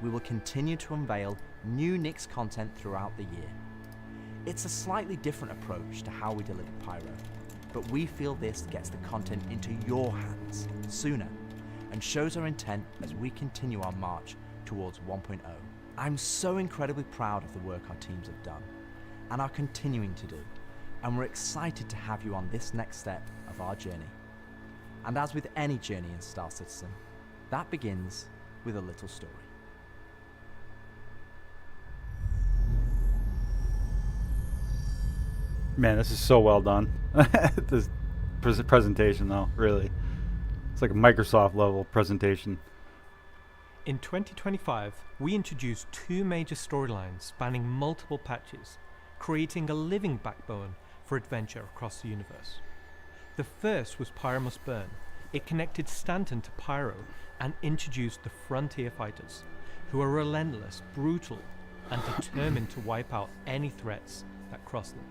we will continue to unveil new Nyx content throughout the year. It's a slightly different approach to how we deliver Pyro, but we feel this gets the content into your hands sooner and shows our intent as we continue our march towards 1.0. I'm so incredibly proud of the work our teams have done and are continuing to do, and we're excited to have you on this next step of our journey. And as with any journey in Star Citizen, that begins with a little story. Man, this is so well done. This presentation, though, really. It's like a Microsoft level presentation. In 2025, we introduced two major storylines spanning multiple patches, creating a living backbone for adventure across the universe. The first was Pyro Must Burn. It connected Stanton to Pyro and introduced the Frontier Fighters, who are relentless, brutal, and determined to wipe out any threats that cross them.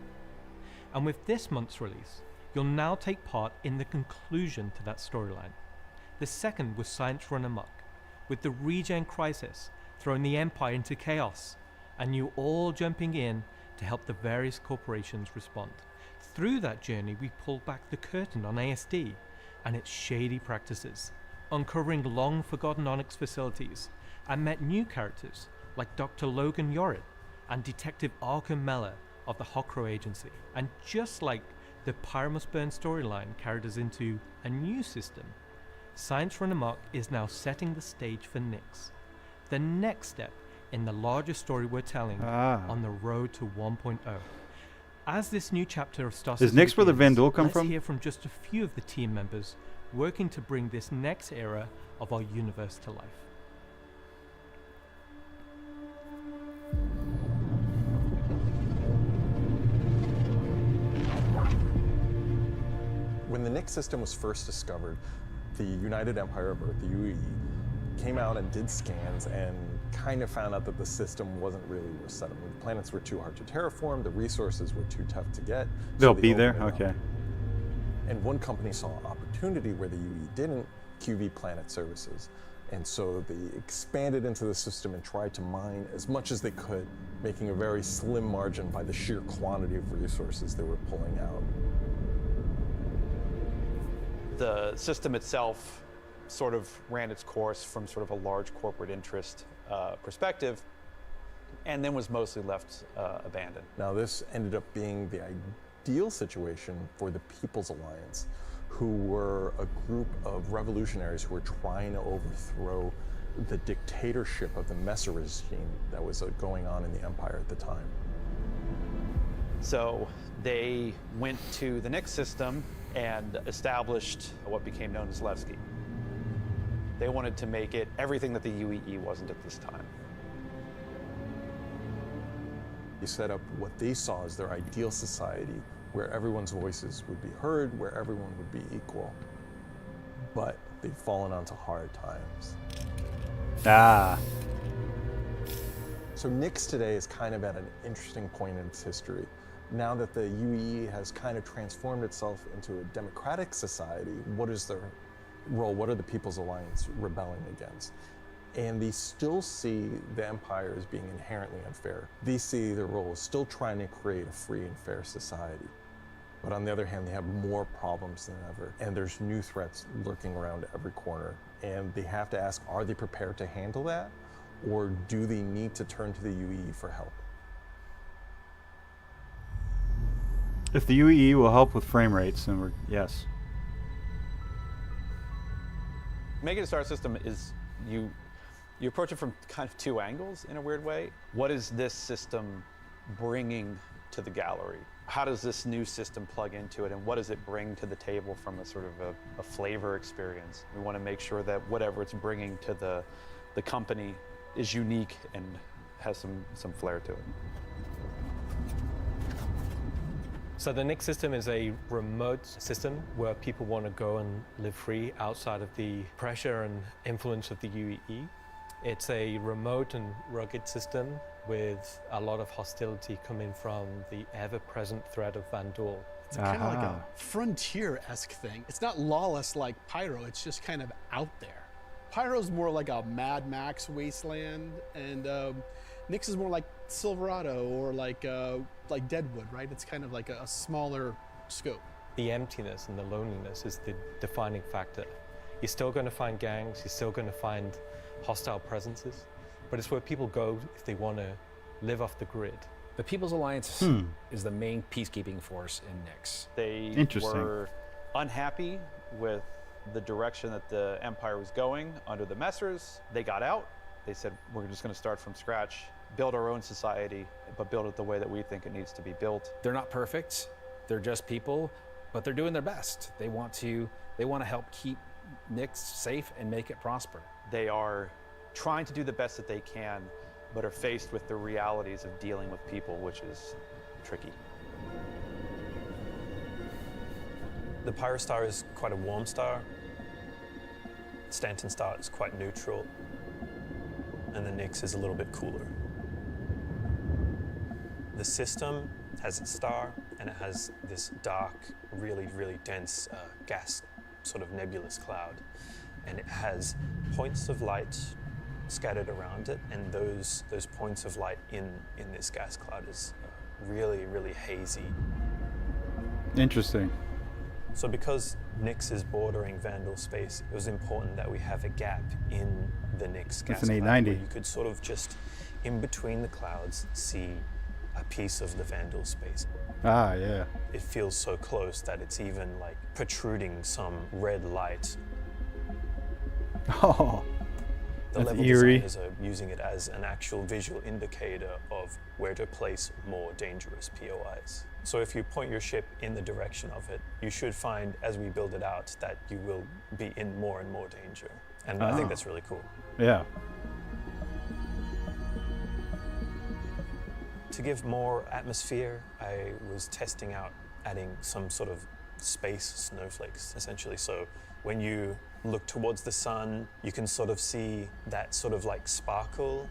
And with this month's release, you'll now take part in the conclusion to that storyline. The second was Science Run Amok, with the Regen Crisis throwing the Empire into chaos, and you all jumping in to help the various corporations respond. Through that journey, we pulled back the curtain on ASD and its shady practices, uncovering long-forgotten Onyx facilities, and met new characters like Dr. Logan Yorid and Detective Arkham Meller of the Hokro Agency. And just like the Pyro Must Burn storyline carried us into a new system, Science Run Amok is now setting the stage for Nyx, the next step in the larger story we're telling on the road to 1.0. As this new chapter of Star Citizen Is Nyx where the begins, Vandal come let's from? hear from just a few of the team members working to bring this next era of our universe to life. When the Nyx system was first discovered, the United Empire of Earth, the UEE, came out and did scans and kind of found out that the system wasn't really worth settling. The planets were too hard to terraform, the resources were too tough to get. They'll they be there? opened it up. Okay. And one company saw opportunity where the UE didn't, QV Planet Services. And so they expanded into the system and tried to mine as much as they could, making a very slim margin by the sheer quantity of resources they were pulling out. The system itself sort of ran its course from sort of a large corporate interest perspective, and then was mostly left abandoned. Now this ended up being the ideal situation for the People's Alliance, who were a group of revolutionaries who were trying to overthrow the dictatorship of the Messer regime that was going on in the Empire at the time. So they went to the Nyx system and established what became known as Levski. They wanted to make it everything that the UEE wasn't at this time. They set up what they saw as their ideal society, where everyone's voices would be heard, where everyone would be equal. But they've fallen onto hard times. Ah. So Nyx today is kind of at an interesting point in its history. Now that the UEE has kind of transformed itself into a democratic society, what is their role? What are the People's Alliance rebelling against? And they still see the Empire as being inherently unfair. They see their role as still trying to create a free and fair society. But on the other hand, they have more problems than ever. And there's new threats lurking around every corner. And they have to ask, are they prepared to handle that? Or do they need to turn to the UEE for help? If the UEE will help with frame rates, then yes. Making a star system is you approach it from kind of two angles in a weird way. What is this system bringing to the gallery? How does this new system plug into it, and what does it bring to the table from a sort of a flavor experience? We want to make sure that whatever it's bringing to the company is unique and has some flair to it. So the Nix system is a remote system where people want to go and live free outside of the pressure and influence of the UEE. It's a remote and rugged system with a lot of hostility coming from the ever-present threat of Vandal. It's kind of like a frontier-esque thing. It's not lawless like Pyro, it's just kind of out there. Pyro's more like a Mad Max wasteland, and Nix is more like Silverado or like Deadwood, right? It's kind of like a smaller scope. The emptiness and the loneliness is the defining factor. You're still going to find gangs, you're still going to find hostile presences, but it's where people go if they want to live off the grid. The People's Alliance is the main peacekeeping force in Nix. They were unhappy with the direction that the Empire was going under the Messers. They got out. They said, we're just going to start from scratch, build our own society, but build it the way that we think it needs to be built. They're not perfect. They're just people, but they're doing their best. They want to help keep Nix safe and make it prosper. They are trying to do the best that they can, but are faced with the realities of dealing with people, which is tricky. The Pyro star is quite a warm star. Stanton star is quite neutral. And the Nix is a little bit cooler. The system has its star, and it has this dark, really, really dense gas, sort of nebulous cloud. And it has points of light scattered around it, and those points of light in this gas cloud is really, really hazy. Interesting. So because Nix is bordering Vandal space, it was important that we have a gap in the Nix gas That's an cloud 890. where you could sort of just, in between the clouds, see a piece of the Vandal space. Ah, yeah. It feels so close that it's even like protruding some red light. Oh, The that's level eerie. designers are using it as an actual visual indicator of where to place more dangerous POIs. So if you point your ship in the direction of it, you should find, as we build it out, that you will be in more and more danger. And I think that's really cool. Yeah. To give more atmosphere, I was testing out adding some sort of space snowflakes, essentially. So when you look towards the sun, you can sort of see that sort of like sparkle.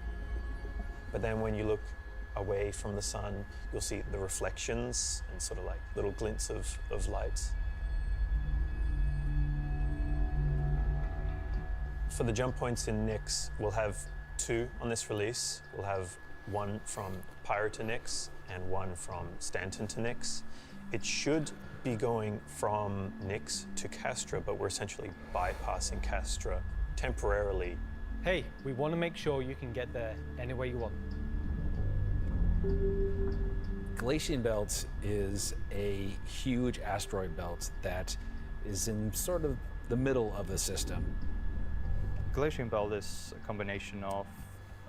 But then when you look away from the sun, you'll see the reflections and sort of like little glints of light. For the jump points in Nix, we'll have 2 on this release. We'll have one from Pyro to Nix and one from Stanton to Nix. It should be going from Nix to Castra, but we're essentially bypassing Castra temporarily. Hey, we want to make sure you can get there any way you want. Galatian Belt is a huge asteroid belt that is in sort of the middle of the system. Galatian Belt is a combination of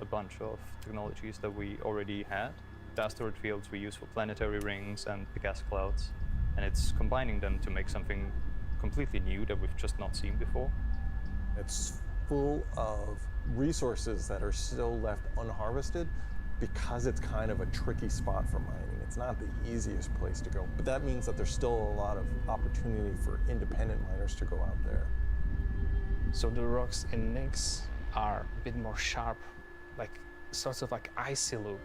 a bunch of technologies that we already had. The asteroid fields we use for planetary rings and the gas clouds. And it's combining them to make something completely new that we've just not seen before. It's full of resources that are still left unharvested because it's kind of a tricky spot for mining. It's not the easiest place to go, but that means that there's still a lot of opportunity for independent miners to go out there. So the rocks in Nix are a bit more sharp, like sorts of like icy look,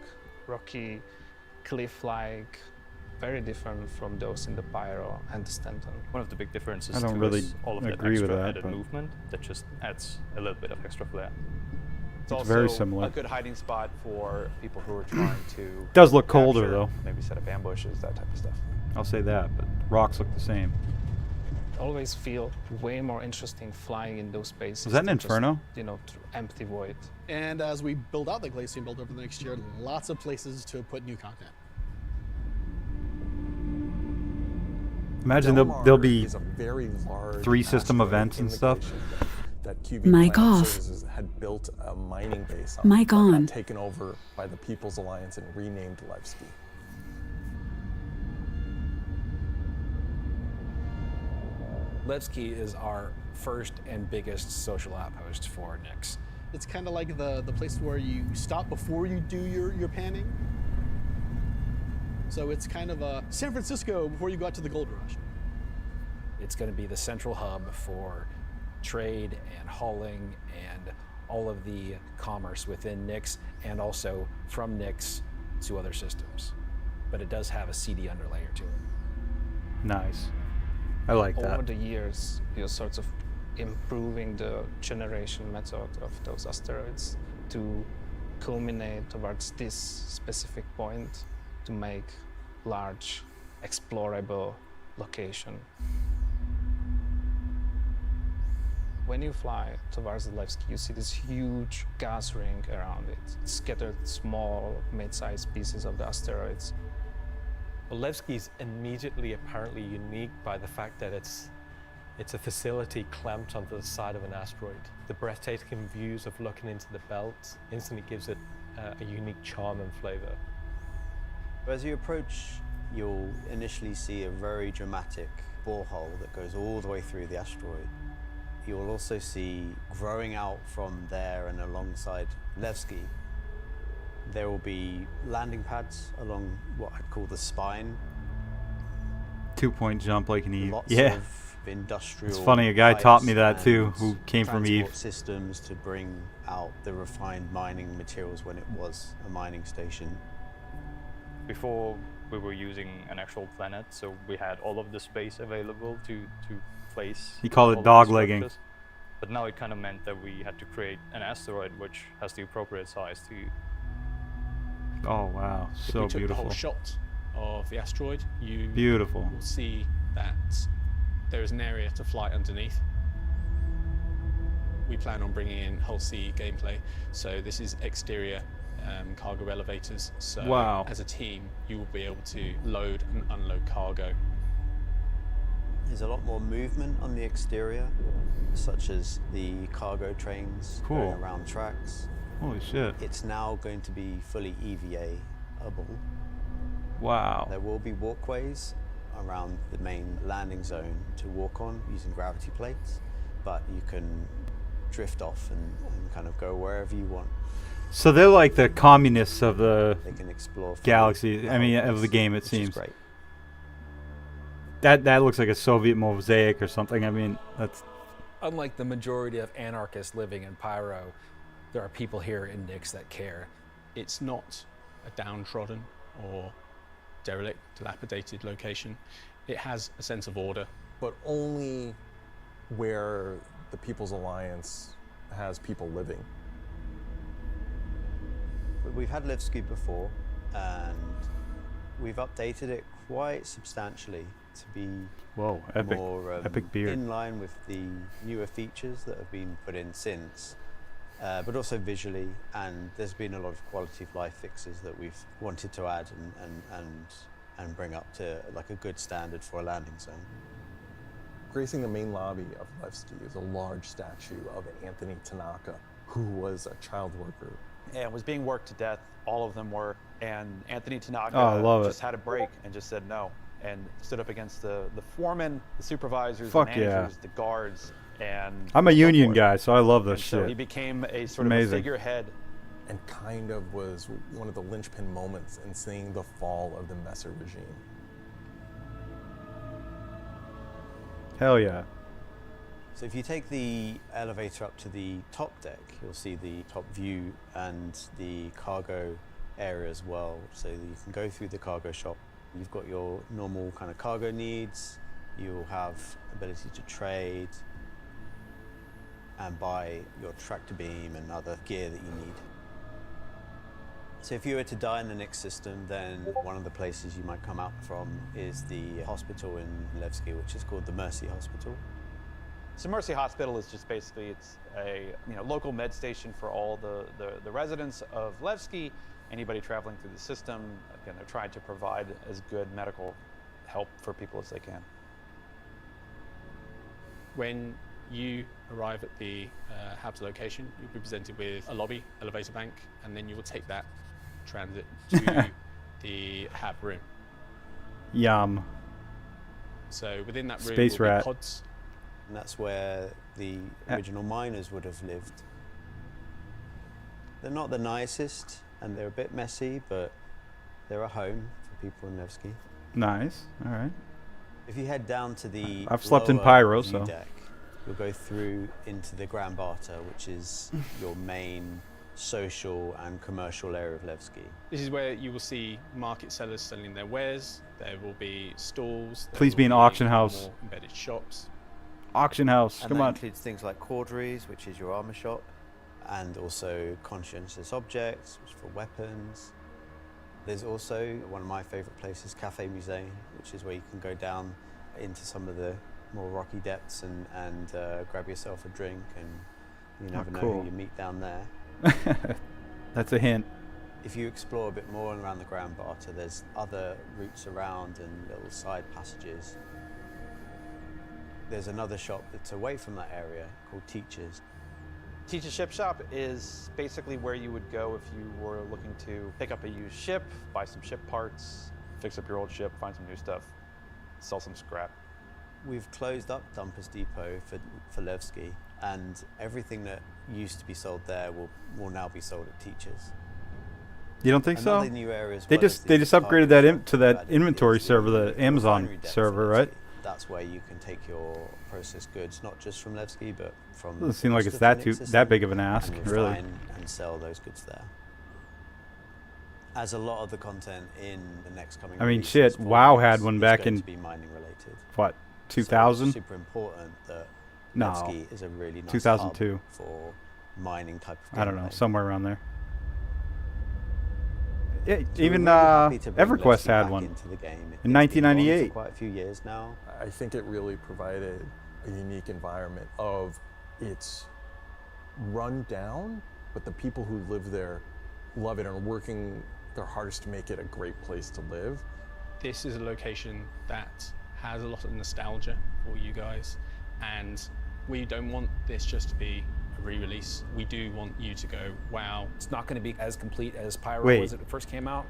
rocky, cliff-like, very different from those in the Pyro and the Stanton. One of the big differences I don't too really is all of that agree with extra that, added but- movement that just adds a little bit of extra flair. It's It's also very similar. a good hiding spot for people who are trying to Does look colder, capture, though. Maybe set up ambushes, that type of stuff. I'll say that, but rocks look the same. Always feel way more interesting flying in those spaces. Was that an than just, Inferno? you know, through empty void. And as we build out the Glacian Build over the next year, lots of places to put new content. Imagine Del there'll Mar be is a very large 3 system asteroid events in and the stuff. Glacian Belt that QV Mic Planet off. Services had built a mining base on. Mic that on. got taken over by the People's Alliance and renamed Levski. Levski is our first and biggest social outpost for Nix. It's kind of like the place where you stop before you do your panning. So it's kind of a San Francisco before you got to the gold rush. It's going to be the central hub for trade and hauling and all of the commerce within Nyx and also from Nyx to other systems. But it does have a CD underlayer to it. Nice. I like that. Over the years, you're sort of improving the generation method of those asteroids to culminate towards this specific point to make large, explorable location. When you fly towards the Levski, you see this huge gas ring around it, scattered small, mid-sized pieces of the asteroids. Well, Levski is immediately apparently unique by the fact that it's a facility clamped onto the side of an asteroid. The breathtaking views of looking into the belt instantly gives it a unique charm and flavor. As you approach, you'll initially see a very dramatic borehole that goes all the way through the asteroid. You'll also see growing out from there and alongside Levski, there will be landing pads along what I'd call the spine. 2-point jump like an Eve. Lots Yeah. of industrial. It's funny, a guy taught me that pipes too, and who came from Eve. transport systems to bring out the refined mining materials when it was a mining station. Before we were using an actual planet, so we had all of the space available to place. He called it all of the dog-legging. structures. But now it kind of meant that we had to create an asteroid which has the appropriate size to. Oh wow, If so we took beautiful. the whole shot of the asteroid, you Beautiful. will see that there is an area to fly underneath. We plan on bringing in whole sea gameplay, so this is exterior cargo elevators. So Wow. as a team, you will be able to load and unload cargo. There's a lot more movement on the exterior, such as the cargo trains Cool. going around tracks. Holy shit. It's now going to be fully EVA-able. Wow. There will be walkways around the main landing zone to walk on using gravity plates, but you can drift off and kind of go wherever you want. So they're like the communists of the They can explore galaxy. I mean, of the game, it which is seems. great. That looks like a Soviet mosaic or something. I mean, that's Unlike the majority of anarchists living in Pyro, there are people here in Nyx that care. It's not a downtrodden or derelict, dilapidated location. It has a sense of order. But only where the People's Alliance has people living. We've had Levski before, and we've updated it quite substantially to be whoa, epic, more epic beard. in line with the newer features that have been put in since, but also visually. And there's been a lot of quality of life fixes that we've wanted to add and bring up to like a good standard for a landing zone. Gracing the main lobby of Levski is a large statue of Anthony Tanaka, who was a child worker. And was being worked to death. All of them were. And Anthony Tanaka Oh, I love just it. had a break and just said no. And stood up against the foremen, the supervisors, Fuck the managers, yeah. the guards, and I'm a so union forth. guy, so I love this And so shit. he became a sort of a Amazing. figurehead. And kind of was one of the linchpin moments in seeing the fall of the Messer regime. Hell yeah. So if you take the elevator up to the top deck, you'll see the top view and the cargo area as well. So you can go through the cargo shop. You've got your normal kind of cargo needs. You'll have ability to trade and buy your tractor beam and other gear that you need. So if you were to die in the Nyx system, then one of the places you might come out from is the hospital in Levski, which is called the Mercy Hospital. So Mercy Hospital is just basically, it's a local med station for all the residents of Levski, anybody traveling through the system. Again, they're trying to provide as good medical help for people as they can. When you arrive at the HAB's location, you'll be presented with a lobby, elevator bank, and then you will take that transit to the HAB room. Yum. So within that room Space will rat. be pods. And that's where the original miners would have lived. They're not the nicest, and they're a bit messy, but they're a home for people in Nevsky. Nice. All right. If you head down to the I've slept in lower Pyro, view so. deck, you'll go through into the Grand Barter, which is your main social and commercial area of Levski. This is where you will see market sellers selling their wares. There will be stalls. there Please will be an auction house. more embedded shops. Auction house. And Come that on. includes things like corderies, which is your armor shop, and also conscientious objects, which is for weapons. There's also one of my favorite places, Cafe Musée, which is where you can go down into some of the more rocky depths and grab yourself a drink, and you never know cool. who you meet down there. That's a hint. If you explore a bit more around the Grand Barter, there's other routes around and little side passages. There's another shop that's away from that area called Teachers. Teach's Ship Shop is basically where you would go if you were looking to pick up a used ship, buy some ship parts, fix up your old ship, find some new stuff, sell some scrap. We've closed up Dumpers Depot for Levski, and everything that used to be sold there will now be sold at Teachers. You don't think Another so? new area as They well is just the upgraded that to that inventory server, the Amazon refinery decks server, at right? Levski. That's where you can take your processed goods, not just from Levski, but from. Doesn't seem like the it's that Phoenix that system, big of an ask, and really. refine and sell those goods there. As a lot of the content in the next coming. I mean, releases shit. for WoW Linux had one is back going in to be mining related. what, So 2000? it's super important that No, Nevsky is a really nice 2002. hub for mining type of I don't know, gameplay. somewhere around there. Yeah, So even we're really happy to bring EverQuest Levski had back one into the game. in It's been on for 1998. quite a few years now. I think it really provided a unique environment of it's run down, but the people who live there love it and are working their hardest to make it a great place to live. This is a location that has a lot of nostalgia for you guys, and we don't want this just to be a re-release. We do want you to go, wow. It's not going to be as complete as Pyro Wait. was when it first came out,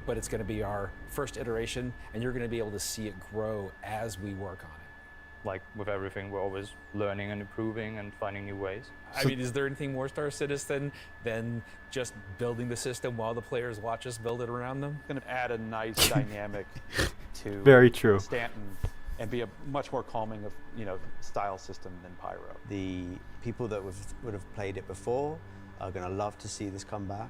but it's going to be our first iteration, and you're going to be able to see it grow as we work on it. Like with everything, we're always learning and improving and finding new ways. I mean, is there anything more Star Citizen than just building the system while the players watch us build it around them? Going to add a nice dynamic to Very true. Stanton and be a much more calming of style system than Pyro. The people that would have played it before are going to love to see this come back,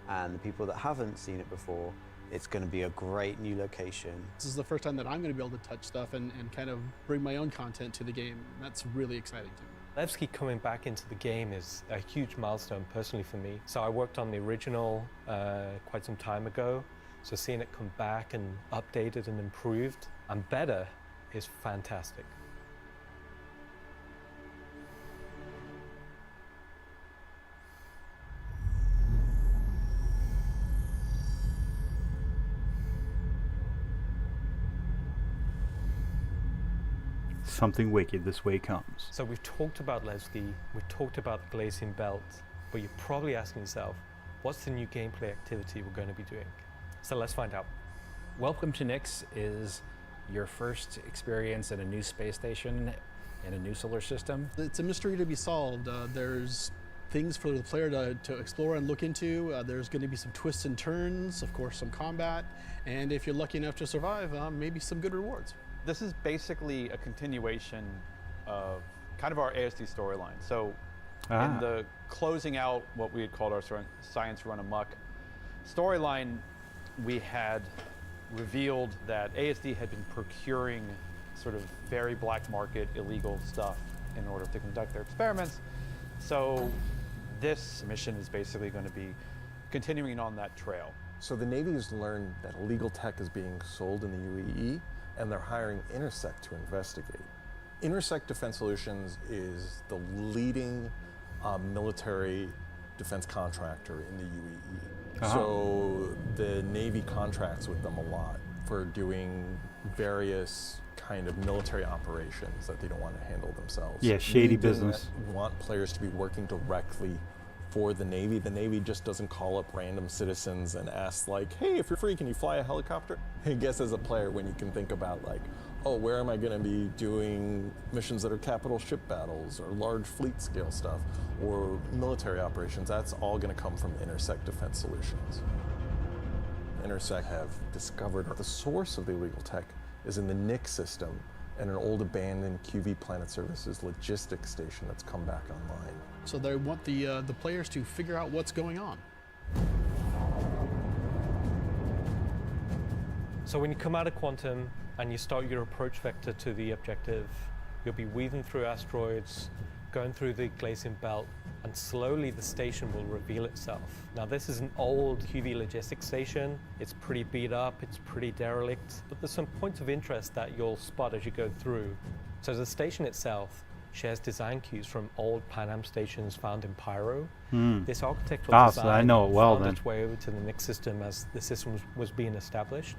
and the people that haven't seen it before, it's going to be a great new location. This is the first time that I'm going to be able to touch stuff and kind of bring my own content to the game. That's really exciting to me. Levski coming back into the game is a huge milestone personally for me. So I worked on the original quite some time ago, so seeing it come back and updated and improved and better is fantastic. Something wicked this way comes. So we've talked about Levski, we've talked about the Glazing Belt, but you're probably asking yourself, what's the new gameplay activity we're going to be doing? So let's find out. Welcome to Nyx is your first experience in a new space station in a new solar system. It's a mystery to be solved. There's things for the player to explore and look into. There's going to be some twists and turns, of course, some combat, and if you're lucky enough to survive, maybe some good rewards. This is basically a continuation of kind of our ASD storyline. So in the closing out what we had called our Science Run Amok storyline, we had revealed that ASD had been procuring sort of very black market illegal stuff in order to conduct their experiments. So this mission is basically going to be continuing on that trail. So the Navy has learned that illegal tech is being sold in the UAE, and they're hiring Intersect to investigate. Intersect Defense Solutions is the leading military defense contractor in the UAE. So the Navy contracts with them a lot for doing various kind of military operations that they don't want to handle themselves. Yeah, shady We do business. want players to be working directly for the Navy. The Navy just doesn't call up random citizens and ask like, hey, if you're free, can you fly a helicopter? I guess as a player, when you can think about like, oh, where am I going to be doing missions that are capital ship battles or large fleet scale stuff or military operations, that's all going to come from Intersect Defense Solutions. Intersect have discovered the source of the illegal tech is in the Nix system and an old abandoned QV Planet Services logistics station that's come back online. So they want the players to figure out what's going on. So when you come out of Quantum and you start your approach vector to the objective, you'll be weaving through asteroids, going through the glacial belt, and slowly the station will reveal itself. Now this is an old QV logistics station. It's pretty beat up, it's pretty derelict, but there's some points of interest that you'll spot as you go through. So the station itself shares design cues from old Pan Am stations found in Pyro. This architectural design so I know it well found then. its way over to the Nix system as the system was being established.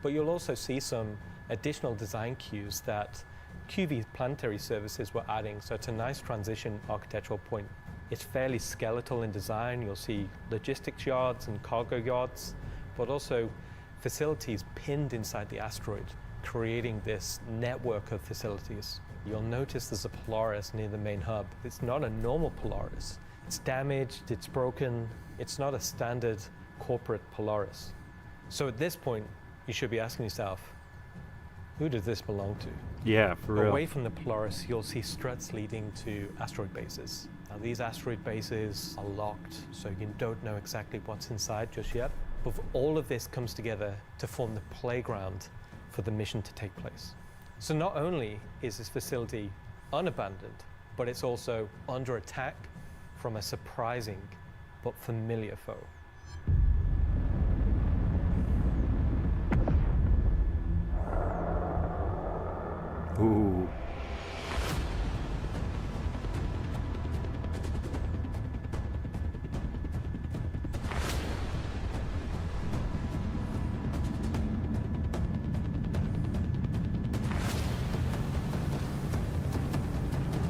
But you'll also see some additional design cues that QV planetary services were adding, so it's a nice transition architectural point. It's fairly skeletal in design. You'll see logistics yards and cargo yards, but also facilities pinned inside the asteroid, creating this network of facilities. You'll notice there's a Polaris near the main hub. It's not a normal Polaris. It's damaged, it's broken. It's not a standard corporate Polaris. So at this point, you should be asking yourself, who does this belong to? Yeah, for real. Away from the Polaris, you'll see struts leading to asteroid bases. Now these asteroid bases are locked, so you don't know exactly what's inside just yet. But all of this comes together to form the playground for the mission to take place. So not only is this facility unabandoned, but it's also under attack from a surprising but familiar foe. Ooh.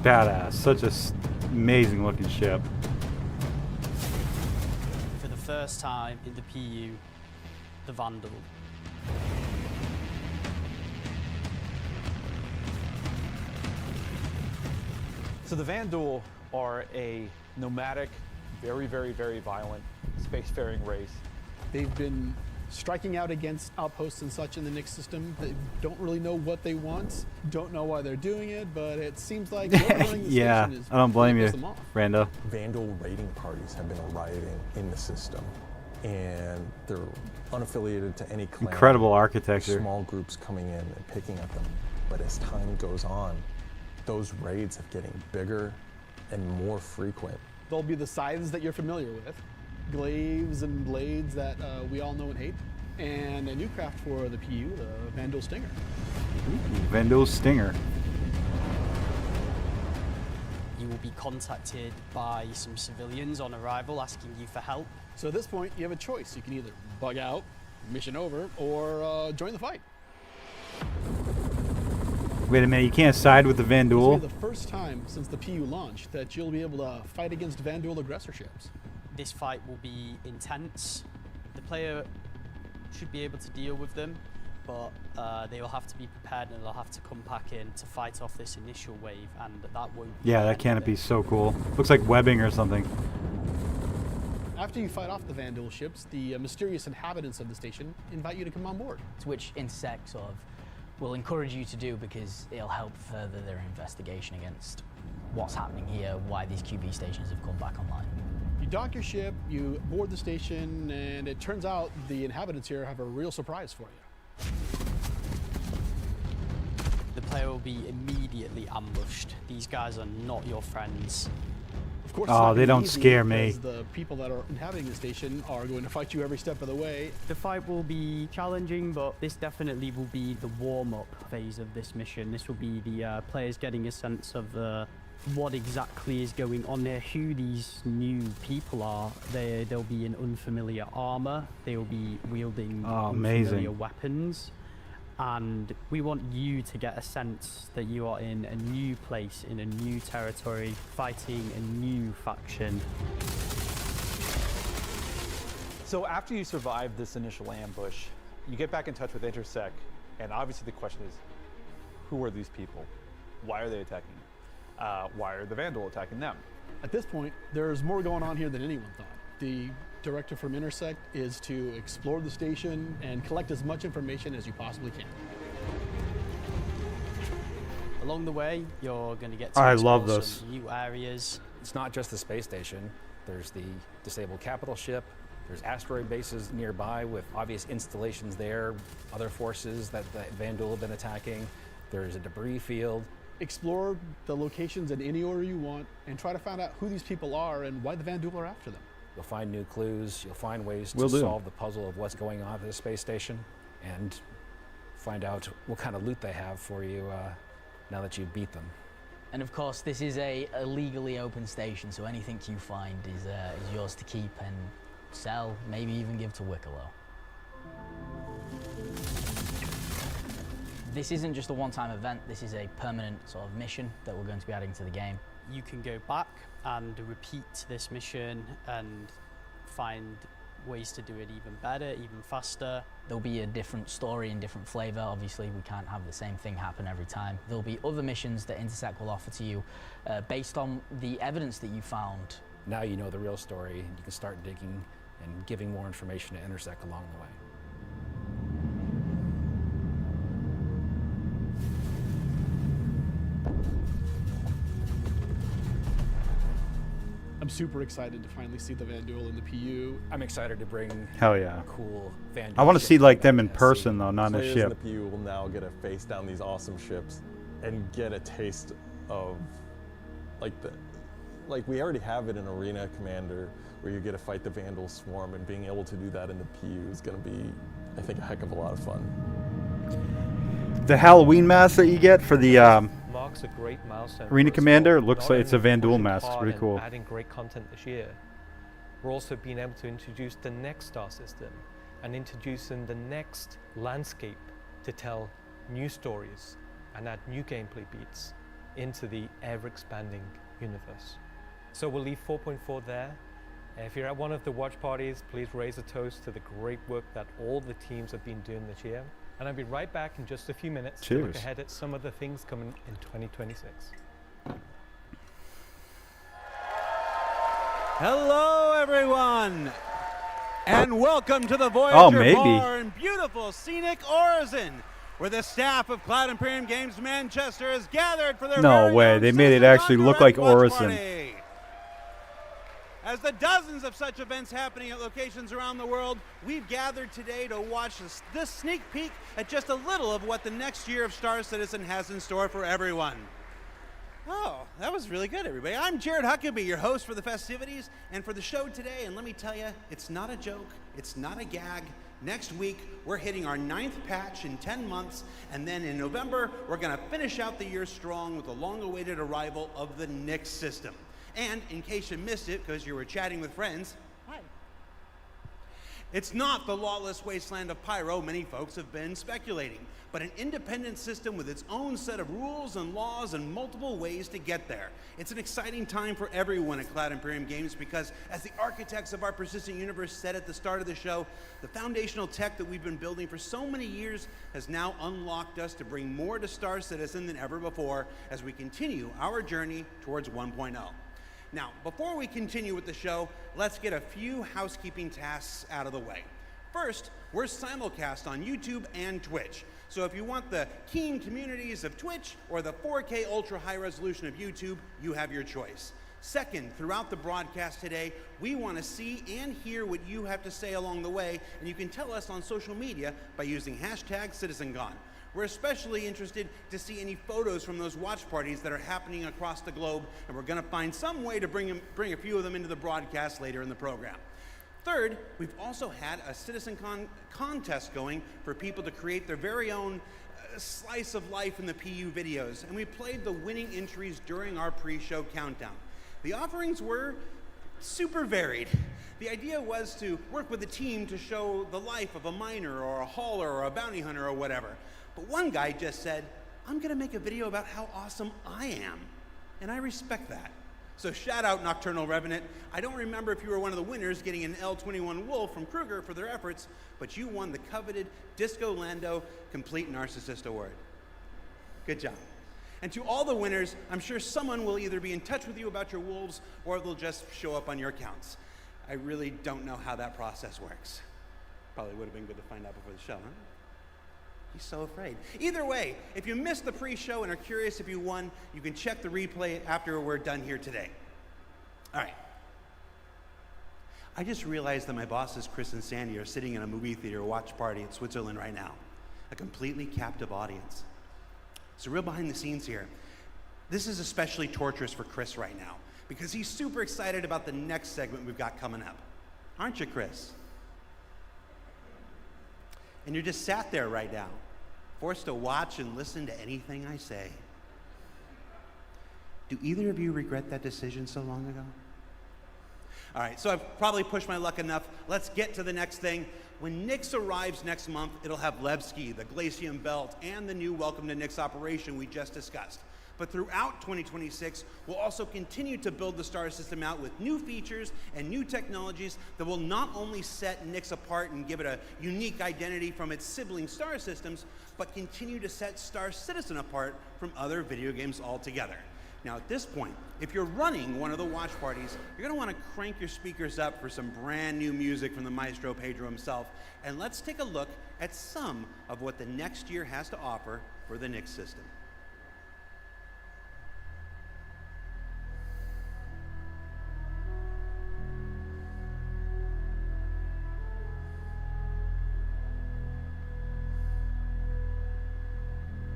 Badass. Such a amazing looking ship. For the first time in the PU, the Vandal. So the Vandal are a nomadic, very, very, very violent spacefaring race. They've been striking out against outposts and such in the Nix system. They don't really know what they want, don't know why they're doing it, but it seems like whoever running the Yeah, station is I don't blame gonna you, piss them off. Rando. Vandal raiding parties have been arriving in the system, and they're unaffiliated to any clan. Incredible architecture. Small groups coming in and picking at them. But as time goes on, those raids are getting bigger and more frequent. They'll be the scythes that you're familiar with, glaives and blades that we all know and hate, and a new craft for the PU, the Vandal Stinger. Vandal Stinger. You will be contacted by some civilians on arrival asking you for help. So at this point, you have a choice. You can either bug out, mission over, or join the fight. Wait a minute, you can't side with the This will Vandal? be the first time since the PU launched that you'll be able to fight against Vandal aggressor ships. This fight will be intense. The player should be able to deal with them, but they will have to be prepared and they'll have to come back in to fight off this initial wave, and that won't be Yeah, that canopy's so cool. Looks like webbing or something. After you fight off the Vandal ships, the mysterious inhabitants of the station invite you to come on board. Which Intersect sort of will encourage you to do because it'll help further their investigation against what's happening here, why these QV stations have come back online. You dock your ship, you board the station, and it turns out the inhabitants here have a real surprise for you. The player will be immediately ambushed. These guys are not your friends. Of course, Oh, it's not they don't easy scare me. because the people that are inhabiting the station are going to fight you every step of the way. The fight will be challenging, but this definitely will be the warm-up phase of this mission. This will be the players getting a sense of what exactly is going on there, who these new people are. They'll be in unfamiliar armor. They'll be wielding unfamiliar amazing. weapons. And we want you to get a sense that you are in a new place, in a new territory, fighting a new faction. So after you survive this initial ambush, you get back in touch with Intersect, and obviously the question is, who are these people? Why are they attacking? Why are the Vandal attacking them? At this point, there's more going on here than anyone thought. The directive from Intersect is to explore the station and collect as much information as you possibly can. Along the way, you're going to get I to love explore this. some new areas. It's not just the space station. There's the disabled capital ship. There's asteroid bases nearby with obvious installations there, other forces that the Vandal have been attacking. There's a debris field. Explore the locations in any order you want and try to find out who these people are and why the Vandal are after them. You'll find new clues. You'll find ways Will to do. solve the puzzle of what's going on at the space station and find out what kind of loot they have for you now that you've beat them. And of course, this is a legally open station, so anything you find is yours to keep and sell, maybe even give to Wicklow. This isn't just a one-time event, this is a permanent sort of mission that we're going to be adding to the game. You can go back and repeat this mission and find ways to do it even better, even faster. There'll be a different story and different flavor. Obviously, we can't have the same thing happen every time. There'll be other missions that Intersect will offer to you based on the evidence that you found. Now you know the real story, and you can start digging and giving more information to Intersect along the way. I'm super excited to finally see the Vandal in the PU. I'm excited to bring Hell yeah. a cool Vandal I want to ship see like back them in at sea. person though, not in a Players ship. in the PU will now get a face down these awesome ships and get a taste of like we already have it in Arena Commander where you get to fight the Vandal Swarm, and being able to do that in the PU is going to be, I think, a heck of a lot of fun. The Halloween mask that you get for the Marks a great milestone. Arena for us Commander all, looks not like it's a only Vandal pushing mask. It's hard pretty and cool. Adding great content this year. We're also being able to introduce the next star system and introducing the next landscape to tell new stories and add new gameplay beats into the ever-expanding universe. So we'll leave 4.4 there. If you're at one of the watch parties, please raise a toast to the great work that all the teams have been doing this year. And I'll be right back in just a few minutes to look Cheers. ahead at some of the things coming in 2026. Hello, everyone, and welcome to the Voyager Oh, maybe. Bar in beautiful scenic Orison, where the staff of Cloud Imperium Games Manchester is gathered for their No very way, own they made it Citizen actually look Direct like watch Orison. party. As the dozens of such events happening at locations around the world, we've gathered today to watch this sneak peek at just a little of what the next year of Star Citizen has in store for everyone. Oh, that was really good, everybody. I'm Jared Huckabee, your host for the festivities and for the show today. And let me tell you, it's not a joke. It's not a gag. Next week, we're hitting our 9th patch in 10 months. And then in November, we're going to finish out the year strong with the long-awaited arrival of the Nyx system. And in case you missed it, because you were chatting with friends, hi. It's not the lawless wasteland of Pyro many folks have been speculating, but an independent system with its own set of rules and laws and multiple ways to get there. It's an exciting time for everyone at Cloud Imperium Games because, as the architects of our persistent universe said at the start of the show, the foundational tech that we've been building for so many years has now unlocked us to bring more to Star Citizen than ever before as we continue our journey towards 1.0. Now, before we continue with the show, let's get a few housekeeping tasks out of the way. First, we're simulcast on YouTube and Twitch. So if you want the keen communities of Twitch or the 4K ultra high resolution of YouTube, you have your choice. Second, throughout the broadcast today, we want to see and hear what you have to say along the way, and you can tell us on social media by using #CitizenGone. We're especially interested to see any photos from those watch parties that are happening across the globe, and we're going to find some way to bring a few of them into the broadcast later in the program. Third, we've also had a CitizenCon contest going for people to create their very own slice of life in the PU videos, and we played the winning entries during our pre-show countdown. The offerings were super varied. The idea was to work with a team to show the life of a miner or a hauler or a bounty hunter or whatever. But one guy just said, I'm gonna make a video about how awesome I am. And I respect that. So shout out Nocturnal Revenant. I don't remember if you were one of the winners getting an L21 Wolf from Kruger for their efforts, but you won the coveted Disco Lando Complete Narcissist Award. Good job. And to all the winners, I'm sure someone will either be in touch with you about your wolves or they'll just show up on your accounts. I really don't know how that process works. Probably would have been good to find out before the show, huh? He's so afraid. Either way, if you missed the pre-show and are curious if you won, you can check the replay after we're done here today. All right. I just realized that my bosses, Chris and Sandy, are sitting in a movie theater watch party in Switzerland right now. A completely captive audience. So real behind the scenes here. This is especially torturous for Chris right now because he's super excited about the next segment we've got coming up. Aren't you, Chris? And you're just sat there right now, forced to watch and listen to anything I say. Do either of you regret that decision so long ago? All right, so I've probably pushed my luck enough. Let's get to the next thing. When Nyx arrives next month, it'll have Levski, the Glacium Belt, and the new Welcome to Nyx operation we just discussed. But throughout 2026, we'll also continue to build the star system out with new features and new technologies that will not only set Nyx apart and give it a unique identity from its sibling star systems, but continue to set Star Citizen apart from other video games altogether. Now at this point, if you're running one of the watch parties, you're gonna wanna crank your speakers up for some brand new music from the maestro Pedro himself, and let's take a look at some of what the next year has to offer for the Nyx system.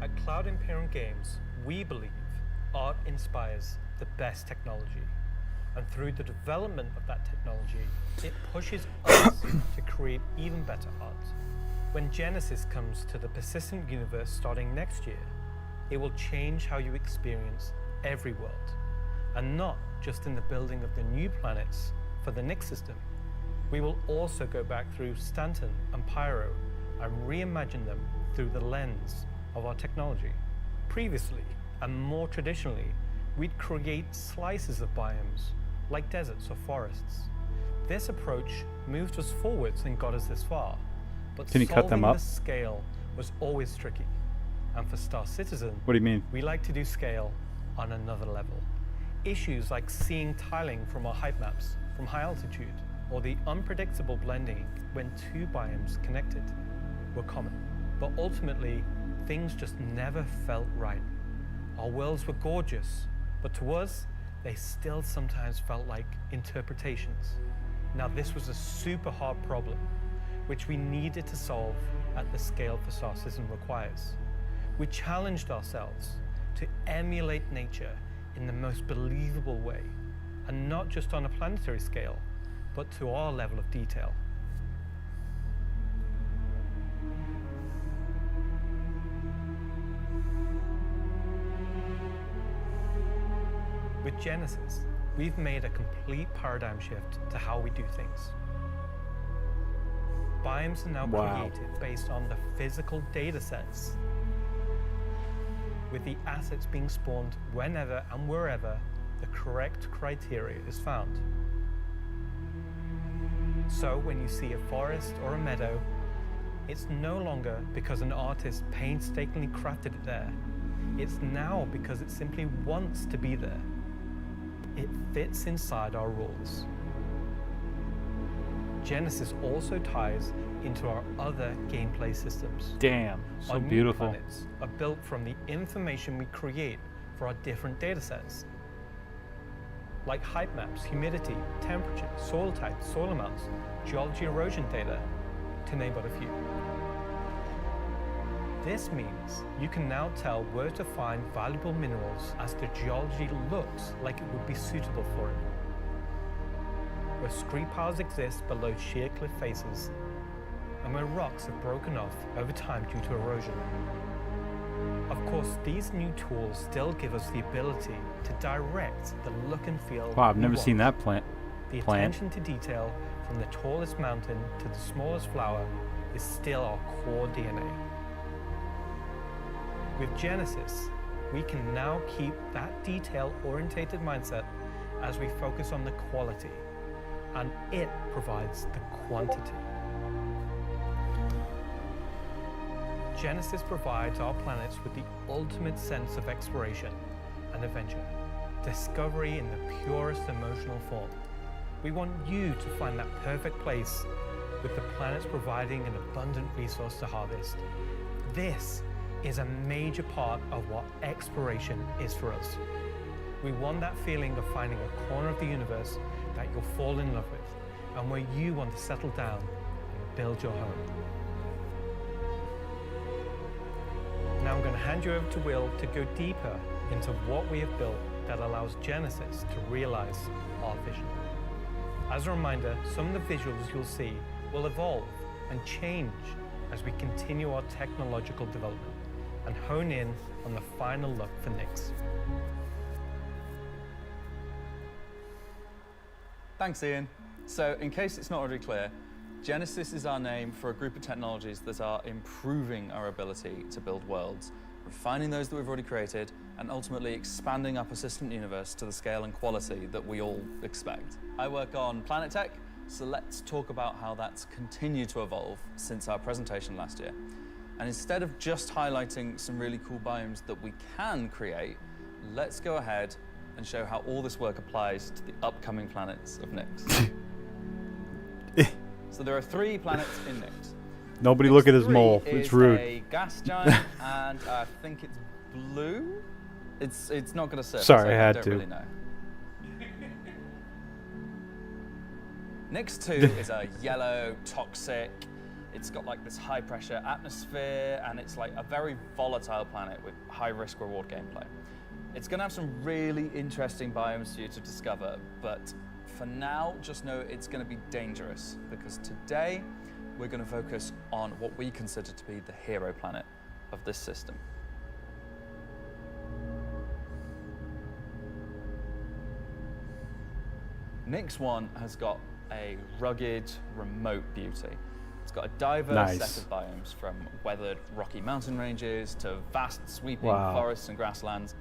At Cloud Imperium Games, we believe art inspires the best technology. And through the development of that technology, it pushes us to create even better art. When Genesis comes to the persistent universe starting next year, it will change how you experience every world. And not just in the building of the new planets for the Nyx system. We will also go back through Stanton and Pyro and reimagine them through the lens of our technology. Previously, and more traditionally, we'd create slices of biomes, like deserts or forests. This approach moved us forwards and got us this far, but Can you cut them up? the scale was always tricky. And for Star Citizen, What do you mean? we like to do scale on another level. Issues like seeing tiling from our height maps from high altitude, or the unpredictable blending when two biomes connected, were common. But ultimately, things just never felt right. Our worlds were gorgeous, but to us, they still sometimes felt like interpretations. Now this was a super hard problem, which we needed to solve at the scale the Star System requires. We challenged ourselves to emulate nature in the most believable way, and not just on a planetary scale, but to our level of detail. With Genesis, we've made a complete paradigm shift to how we do things. Biomes are now created based on the physical data sets, with the assets being spawned whenever and wherever the correct criteria is found. So when you see a forest or a meadow, it's no longer because an artist painstakingly crafted it there. It's now because it simply wants to be there. It fits inside our rules. Genesis also ties into our other gameplay systems. Damn, so Our new beautiful. planets are built from the information we create for our different data sets, like height maps, humidity, temperature, soil type, soil amounts, geology erosion data, to name but a few. This means you can now tell where to find valuable minerals as the geology looks like it would be suitable for it. Where scree piles exist below sheer cliff faces, and where rocks have broken off over time due to erosion. Of course, these new tools still give us the ability to direct the look and feel. Wow, I've we never want. seen that plant. The attention to detail from the tallest mountain to the smallest flower is still our core DNA. With Genesis, we can now keep that detail-orientated mindset as we focus on the quality, and it provides the quantity. Genesis provides our planets with the ultimate sense of exploration and adventure, discovery in the purest emotional form. We want you to find that perfect place with the planets providing an abundant resource to harvest. This is a major part of what exploration is for us. We want that feeling of finding a corner of the universe that you'll fall in love with, and where you want to settle down and build your home. Now I'm going to hand you over to Will to go deeper into what we have built that allows Genesis to realize our vision. As a reminder, some of the visuals you'll see will evolve and change as we continue our technological development and hone in on the final look for Nyx. Thanks, Ian. So, in case it's not already clear, Genesis is our name for a group of technologies that are improving our ability to build worlds, refining those that we've already created, and ultimately expanding our persistent universe to the scale and quality that we all expect. I work on planet tech, so let's talk about how that's continued to evolve since our presentation last year. And instead of just highlighting some really cool biomes that we can create, let's go ahead and show how all this work applies to the upcoming planets of Nyx. So there are 3 planets in Nyx. Nobody look at his mole. It's rude. It's a gas giant, and I think it's blue. It's not going to surface. Sorry, I had don't to. really know. Nyx 2 is a yellow, toxic. It's got like this high pressure atmosphere, and it's like a very volatile planet with high risk reward gameplay. It's going to have some really interesting biomes for you to discover, but for now, just know it's going to be dangerous, because today we're going to focus on what we consider to be the hero planet of this system. Nyx 1 has got a rugged, remote beauty. It's got a diverse set of biomes, from weathered rocky mountain ranges to vast sweeping forests and grasslands,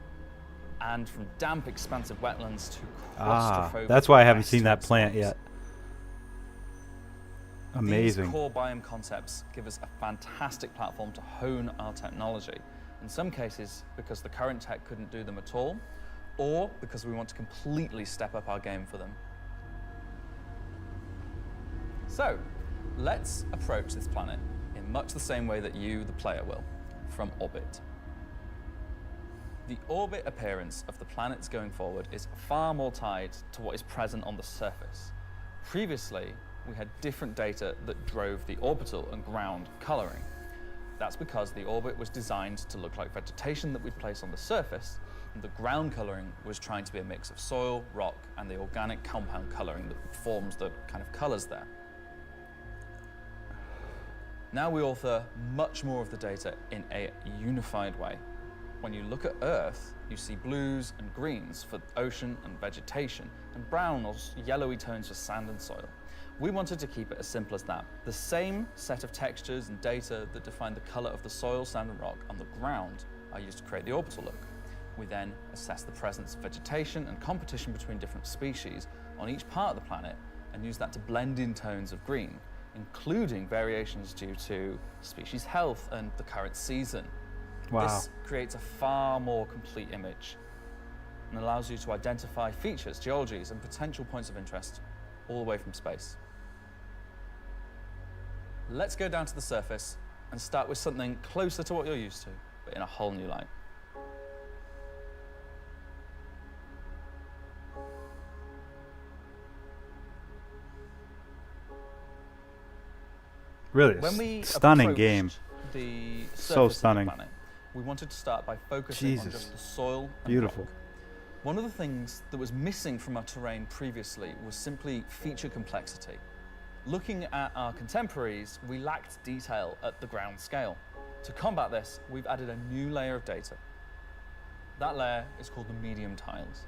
and from damp, expansive wetlands to claustrophobic that's why I haven't seen that western plant swamps. yet. Amazing. These core biome concepts give us a fantastic platform to hone our technology. In some cases, because the current tech couldn't do them at all, or because we want to completely step up our game for them. So, let's approach this planet in much the same way that you, the player, will, from orbit. The orbit appearance of the planets going forward is far more tied to what is present on the surface. Previously, we had different data that drove the orbital and ground coloring. That's because the orbit was designed to look like vegetation that we'd place on the surface, and the ground coloring was trying to be a mix of soil, rock, and the organic compound coloring that forms the kind of colors there. Now we author much more of the data in a unified way. When you look at Earth, you see blues and greens for ocean and vegetation, and brown or yellowy tones for sand and soil. We wanted to keep it as simple as that. The same set of textures and data that define the color of the soil, sand, and rock on the ground are used to create the orbital look. We then assess the presence of vegetation and competition between different species on each part of the planet, and use that to blend in tones of green, including variations due to species health and the current season. Wow. This creates a far more complete image and allows you to identify features, geologies, and potential points of interest all the way from space. Let's go down to the surface and start with something closer to what you're used to, but in a whole new light. Really, When we stunning approached game. the So surface stunning. of the planet, we wanted to start by focusing on Jesus. just the soil and Beautiful. rock. One of the things that was missing from our terrain previously was simply feature complexity. Looking at our contemporaries, we lacked detail at the ground scale. To combat this, we've added a new layer of data. That layer is called the medium tiles.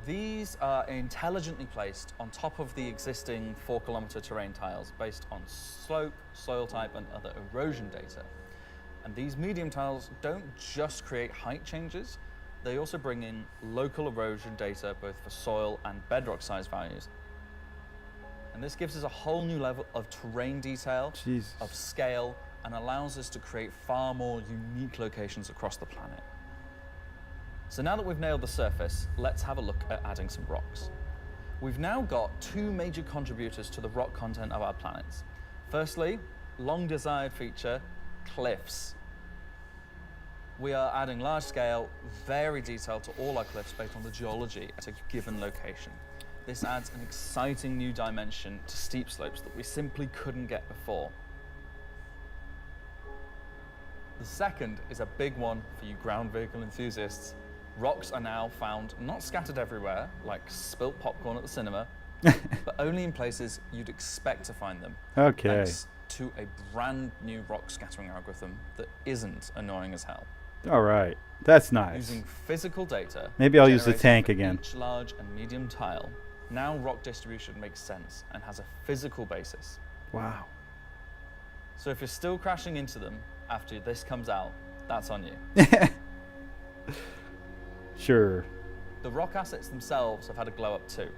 These are intelligently placed on top of the existing 4-kilometer terrain tiles based on slope, soil type, and other erosion data. And these medium tiles don't just create height changes, they also bring in local erosion data both for soil and bedrock size values. And this gives us a whole new level of terrain detail, Jesus. of scale, and allows us to create far more unique locations across the planet. So now that we've nailed the surface, let's have a look at adding some rocks. We've now got two major contributors to the rock content of our planets. Firstly, long desired feature, cliffs. We are adding large scale, very detailed to all our cliffs based on the geology at a given location. This adds an exciting new dimension to steep slopes that we simply couldn't get before. The second is a big one for you ground vehicle enthusiasts. Rocks are now found not scattered everywhere, like spilt popcorn at the cinema, but only in places you'd expect to find them. Okay. Thanks to a brand new rock scattering algorithm that isn't annoying as hell. All right. That's nice. Using physical data. Maybe I'll use the generated tank for again. Each large and medium tile. Now rock distribution makes sense and has a physical basis. Wow. So if you're still crashing into them after this comes out, that's on you. Sure. The rock assets themselves have had a glow up too.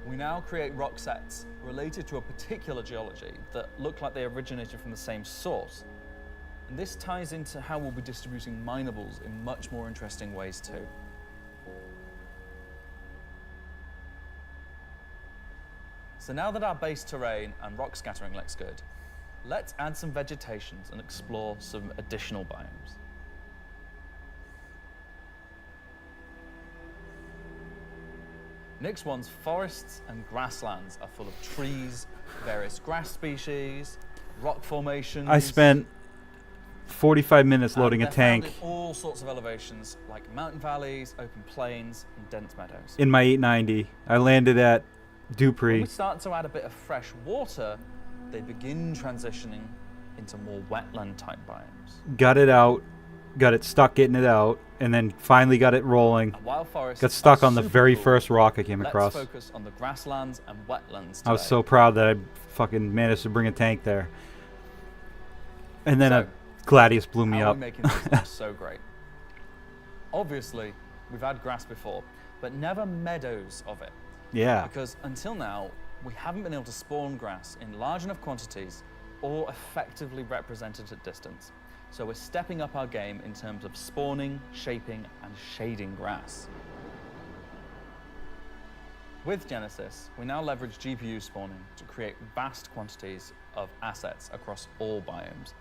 We now create rock sets related to a particular geology that look like they originated from the same source. And this ties into how we'll be distributing minables in much more interesting ways too. So now that our base terrain and rock scattering looks good, let's add some vegetations and explore some additional biomes. Nyx 1's forests and grasslands are full of trees, various grass species, rock formations. I spent 45 minutes loading a they're found tank in all sorts of elevations, like mountain valleys, open plains, and dense meadows. in my 890. I landed at When Dupree. we start to add a bit of fresh water, they begin transitioning into more wetland-type biomes. Got it out, got it stuck getting it out, and then finally got it rolling. Wild forests Got stuck are on the super very cool. first rock I came across. Let's focus on the grasslands and wetlands I was today. so proud that I fucking managed to bring a tank there. And then a Gladius blew me How are up. we making this look so great? Obviously, we've had grass before, but never meadows of it. Yeah. Because until now, we haven't been able to spawn grass in large enough quantities or effectively represented at distance. So we're stepping up our game in terms of spawning, shaping, and shading grass. With Genesis, we now leverage GPU spawning to create vast quantities of assets across all biomes,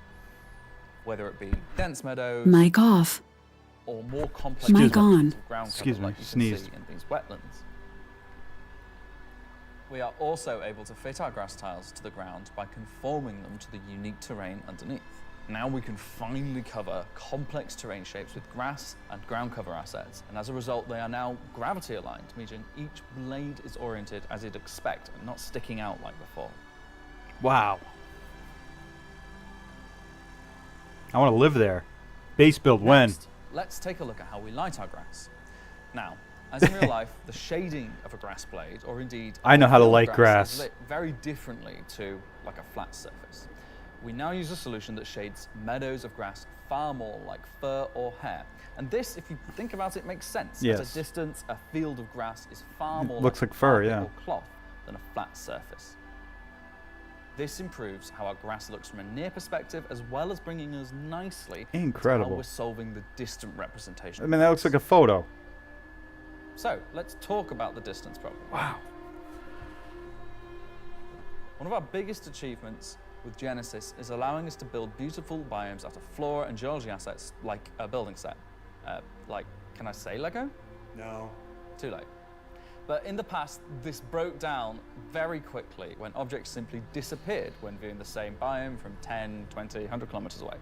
whether it be dense meadows, Mic off. or more complex Mic on. sections of ground Excuse cover me, like you can sneezed. see in these wetlands. We are also able to fit our grass tiles to the ground by conforming them to the unique terrain underneath. Now we can finally cover complex terrain shapes with grass and ground cover assets, and as a result they are now gravity aligned, meaning each blade is oriented as you'd expect and not sticking out like before. Wow. I want to live there. Base build when? Next, let's take a look at how we light our grass. Now, as in real life, the shading of a grass blade, or indeed I know a how to field of light is grass. lit very differently to like a flat surface. We now use a solution that shades meadows of grass far more like fur or hair. And this, if you think about it, makes sense. At Yes. a distance, a field of grass is far It more looks like like fur, carpet yeah. or cloth than a flat surface. This improves how our grass looks from a near perspective, as well as bringing us nicely to how Incredible. we're solving the distant representation. I mean, that looks like a photo. So let's talk about the distance problem. Wow. One of our biggest achievements with Genesis is allowing us to build beautiful biomes out of flora and geology assets like a building set. Can I say Lego? No. Too late. But in the past, this broke down very quickly when objects simply disappeared when viewing the same biome from 10, 20, 100 kilometers away.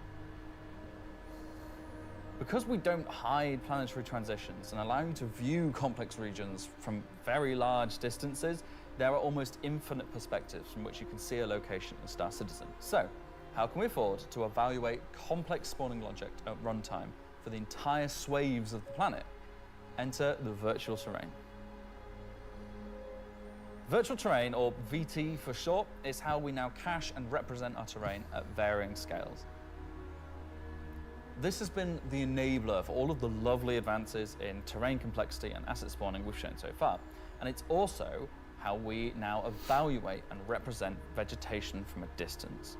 Because we don't hide planetary transitions and allow you to view complex regions from very large distances, there are almost infinite perspectives from which you can see a location in Star Citizen. So, how can we afford to evaluate complex spawning logic at runtime for the entire swathes of the planet? Enter the virtual terrain. Virtual terrain, or VT for short, is how we now cache and represent our terrain at varying scales. This has been the enabler for all of the lovely advances in terrain complexity and asset spawning we've shown so far. And it's also how we now evaluate and represent vegetation from a distance.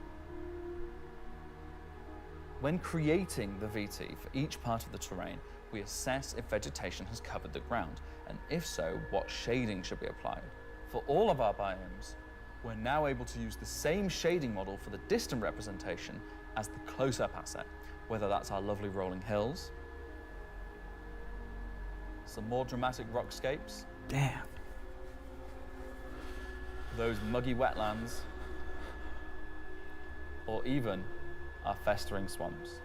When creating the VT for each part of the terrain, we assess if vegetation has covered the ground, and if so, what shading should be applied. For all of our biomes, we're now able to use the same shading model for the distant representation as the close-up asset, whether that's our lovely rolling hills, some more dramatic rockscapes, Damn. those muggy wetlands, or even our festering swamps.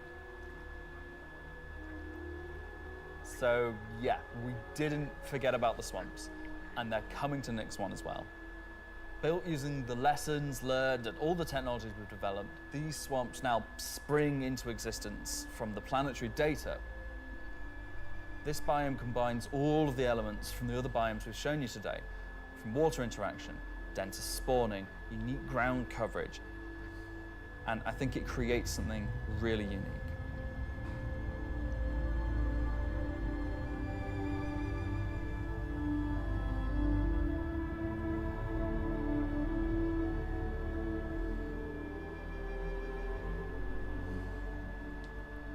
So yeah, we didn't forget about the swamps, and they're coming to Nyx 1 as well. Built using the lessons learned and all the technologies we've developed, these swamps now spring into existence from the planetary data. This biome combines all of the elements from the other biomes we've shown you today, from water interaction, denser spawning, unique ground coverage, and I think it creates something really unique.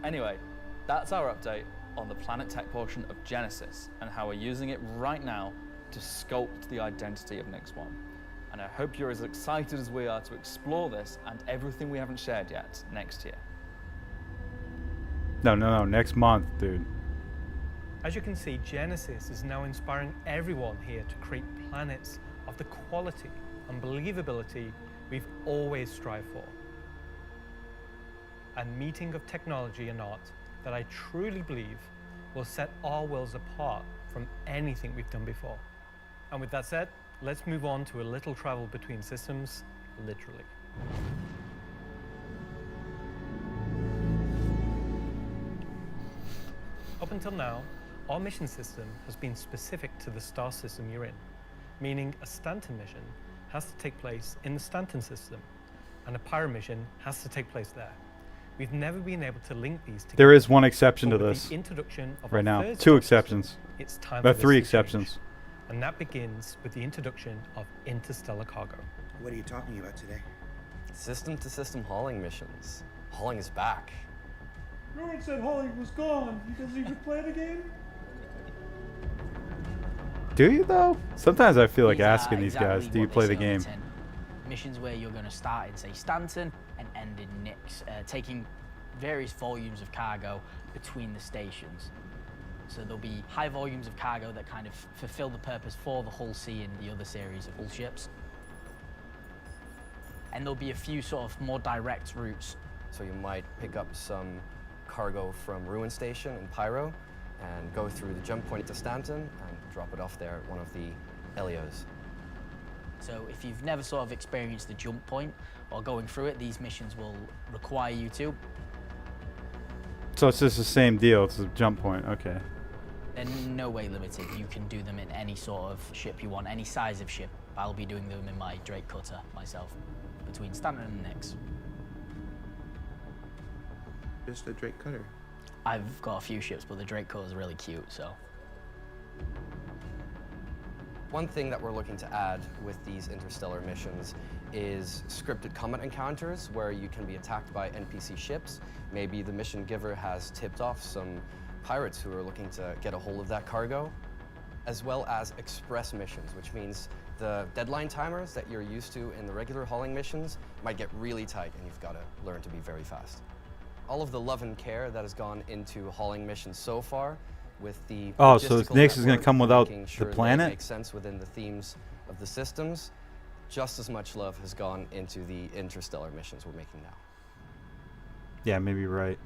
Anyway, that's our update on the Planet Tech portion of Genesis and how we're using it right now to sculpt the identity of Nyx 1. And I hope you're as excited as we are to explore this and everything we haven't shared yet next year. No, next month, dude. As you can see, Genesis is now inspiring everyone here to create planets of the quality and believability we've always strived for. A meeting of technology and art that I truly believe will set our worlds apart from anything we've done before. And with that said, let's move on to a little travel between systems, literally. Up until now, our mission system has been specific to the star system you're in, meaning a Stanton mission has to take place in the Stanton system, and a Pyro mission has to take place there. We've never been able to link these together. There is one exception to But with this the introduction of right our now. third 2 star exceptions. system, it's time About for 3 this to change. exceptions. And that begins with the introduction of interstellar cargo. What are you talking about today? System-to-system hauling missions. Hauling is back. No one said Holly was gone. He doesn't even play the game. Do you though? Sometimes I feel like These are asking these guys, exactly do you what they play the say on game? tin. Missions where you're going to start in, say, Stanton and end in Nyx, taking various volumes of cargo between the stations. So there'll be high volumes of cargo that kind of fulfill the purpose for the Hull C and the other series of Hull ships. And there'll be a few sort of more direct routes. So you might pick up some cargo from Ruin Station in Pyro and go through the jump point to Stanton and drop it off there at one of the Elios. So if you've never sort of experienced the jump point or going through it, these missions will require you to. So it's just the same deal, it's a jump point, okay. They're no way limited. You can do them in any sort of ship you want, any size of ship. I'll be doing them in my Drake Cutter myself, between Stanton and Nyx. Just a Drake Cutter. I've got a few ships, but the Drake Cutter is really cute, so. One thing that we're looking to add with these interstellar missions is scripted combat encounters where you can be attacked by NPC ships. Maybe the mission giver has tipped off some pirates who are looking to get a hold of that cargo, as well as express missions, which means the deadline timers that you're used to in the regular hauling missions might get really tight and you've got to learn to be very fast. All of the love and care that has gone into hauling missions so far with the Oh, so logistical Nyx is gonna network, come without making the sure they planet? make sense within the themes of the systems. Just as much love has gone into the interstellar missions we're making now. Yeah, maybe you're right.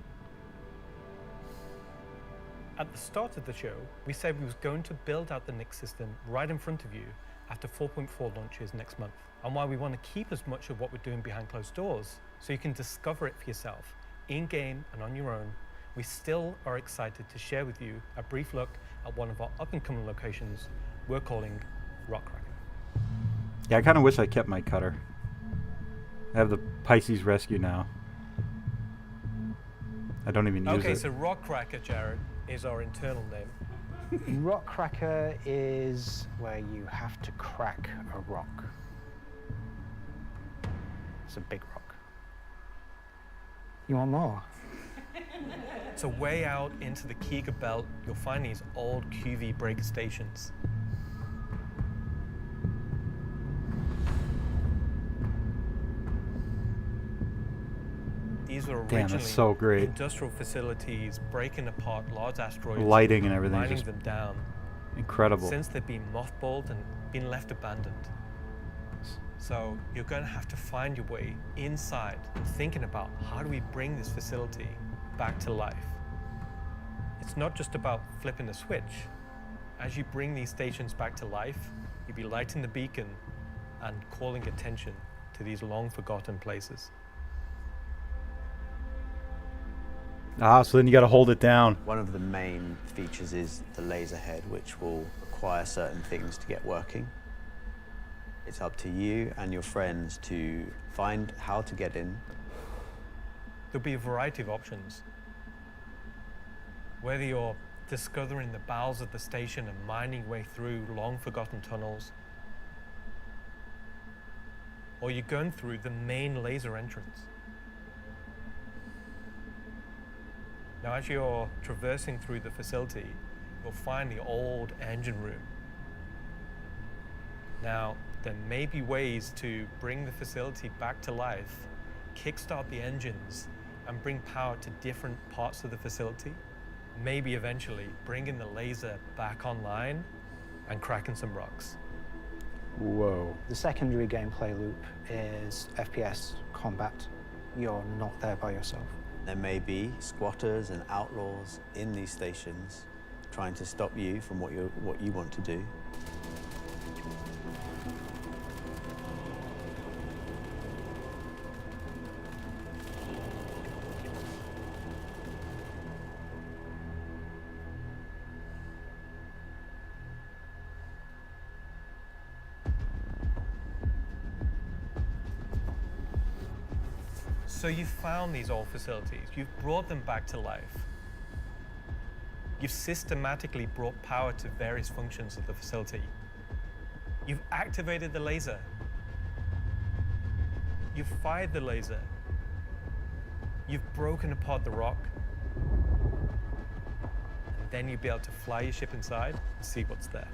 At the start of the show, we said we was going to build out the Nyx system right in front of you after 4.4 launches next month, and why we want to keep as much of what we're doing behind closed doors so you can discover it for yourself, in-game and on your own. We still are excited to share with you a brief look at one of our up-and-coming locations we're calling Rockcracker. Yeah, I kind of wish I kept my cutter. I have the Pisces Rescue now. I don't even use Okay, it. so Rockcracker, Jared, is our internal name. Rockcracker is where you have to crack a rock. It's a big rock. You want more? So way out into the Kiga Belt, you'll find these old QV breaker stations. These were Damn, originally that's so great. industrial facilities breaking apart large asteroids, Lighting and everything, mining just them down. incredible. Since they've been mothballed and been left abandoned. So you're going to have to find your way inside and thinking about how do we bring this facility back to life. It's not just about flipping a switch. As you bring these stations back to life, you'll be lighting the beacon and calling attention to these long forgotten places. Ah, so then you got to hold it down. One of the main features is the laser head, which will require certain things to get working. It's up to you and your friends to find how to get in. There'll be a variety of options. Whether you're discovering the bowels of the station and mining your way through long forgotten tunnels, or you're going through the main laser entrance. Now, as you're traversing through the facility, you'll find the old engine room. Now, there may be ways to bring the facility back to life, kickstart the engines, and bring power to different parts of the facility. Maybe eventually bringing the laser back online and cracking some rocks. Whoa. The secondary gameplay loop is FPS combat. You're not there by yourself. There may be squatters and outlaws in these stations trying to stop you from what you want to do. So you've found these old facilities, you've brought them back to life. You've systematically brought power to various functions of the facility. You've activated the laser. You've fired the laser. You've broken apart the rock. And then you'll be able to fly your ship inside and see what's there.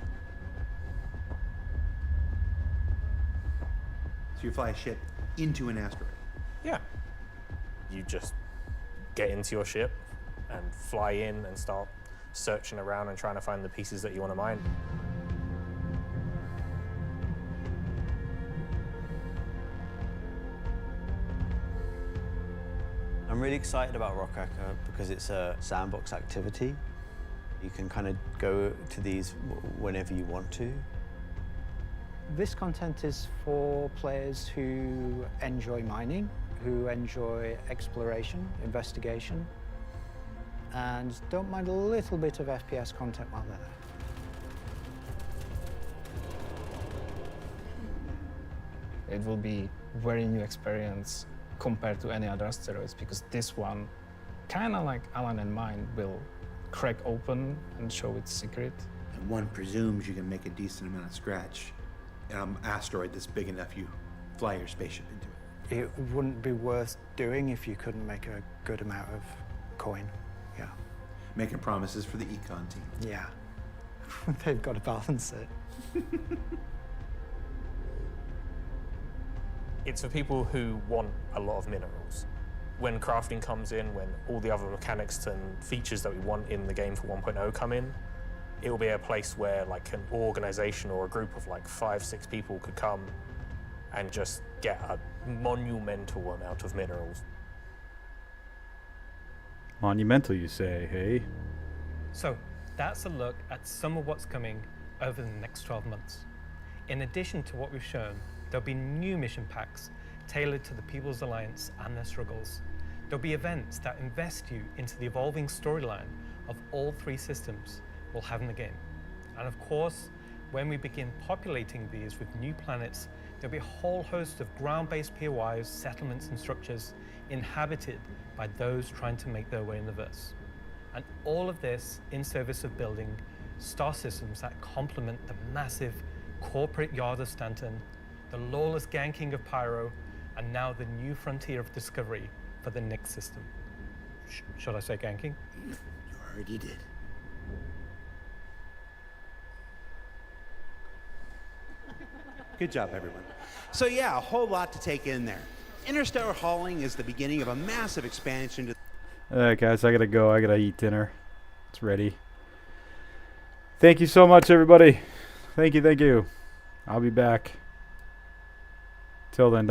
So you fly a ship into an asteroid. Yeah. You just get into your ship and fly in and start searching around and trying to find the pieces that you want to mine. I'm really excited about Rock Hacker because it's a sandbox activity. You can kind of go to these whenever you want to. This content is for players who enjoy mining, who enjoy exploration, investigation, and don't mind a little bit of FPS content while they're there. It will be a very new experience compared to any other asteroids, because this one, kind of like Alan and mine, will crack open and show its secret. And one presumes you can make a decent amount of scratch on an asteroid that's big enough you fly your spaceship into it. It wouldn't be worth doing if you couldn't make a good amount of coin, yeah. Making promises for the econ team. Yeah, they've got to balance it. It's for people who want a lot of minerals. When crafting comes in, when all the other mechanics and features that we want in the game for 1.0 come in, it will be a place where like an organization or a group of like 5-6 people could come and just get a monumental amount of minerals. Monumental, you say, hey? So that's a look at some of what's coming over the next 12 months. In addition to what we've shown, there'll be new mission packs tailored to the People's Alliance and their struggles. There'll be events that invest you into the evolving storyline of all 3 systems we'll have in the game. And of course, when we begin populating these with new planets, there'll be a whole host of ground-based POIs, settlements and structures inhabited by those trying to make their way in the verse. And all of this in service of building star systems that complement the massive corporate yard of Stanton, the lawless gang king of Pyro, and now the new frontier of discovery for the Nyx system. Should I say ganking? You already did. Good job, everyone. So yeah, a whole lot to take in there. Interstellar hauling is the beginning of a massive expansion to All right, guys, I gotta go. I gotta eat dinner. It's ready. Thank you so much, everybody. Thank you, thank you. I'll be back. Till then.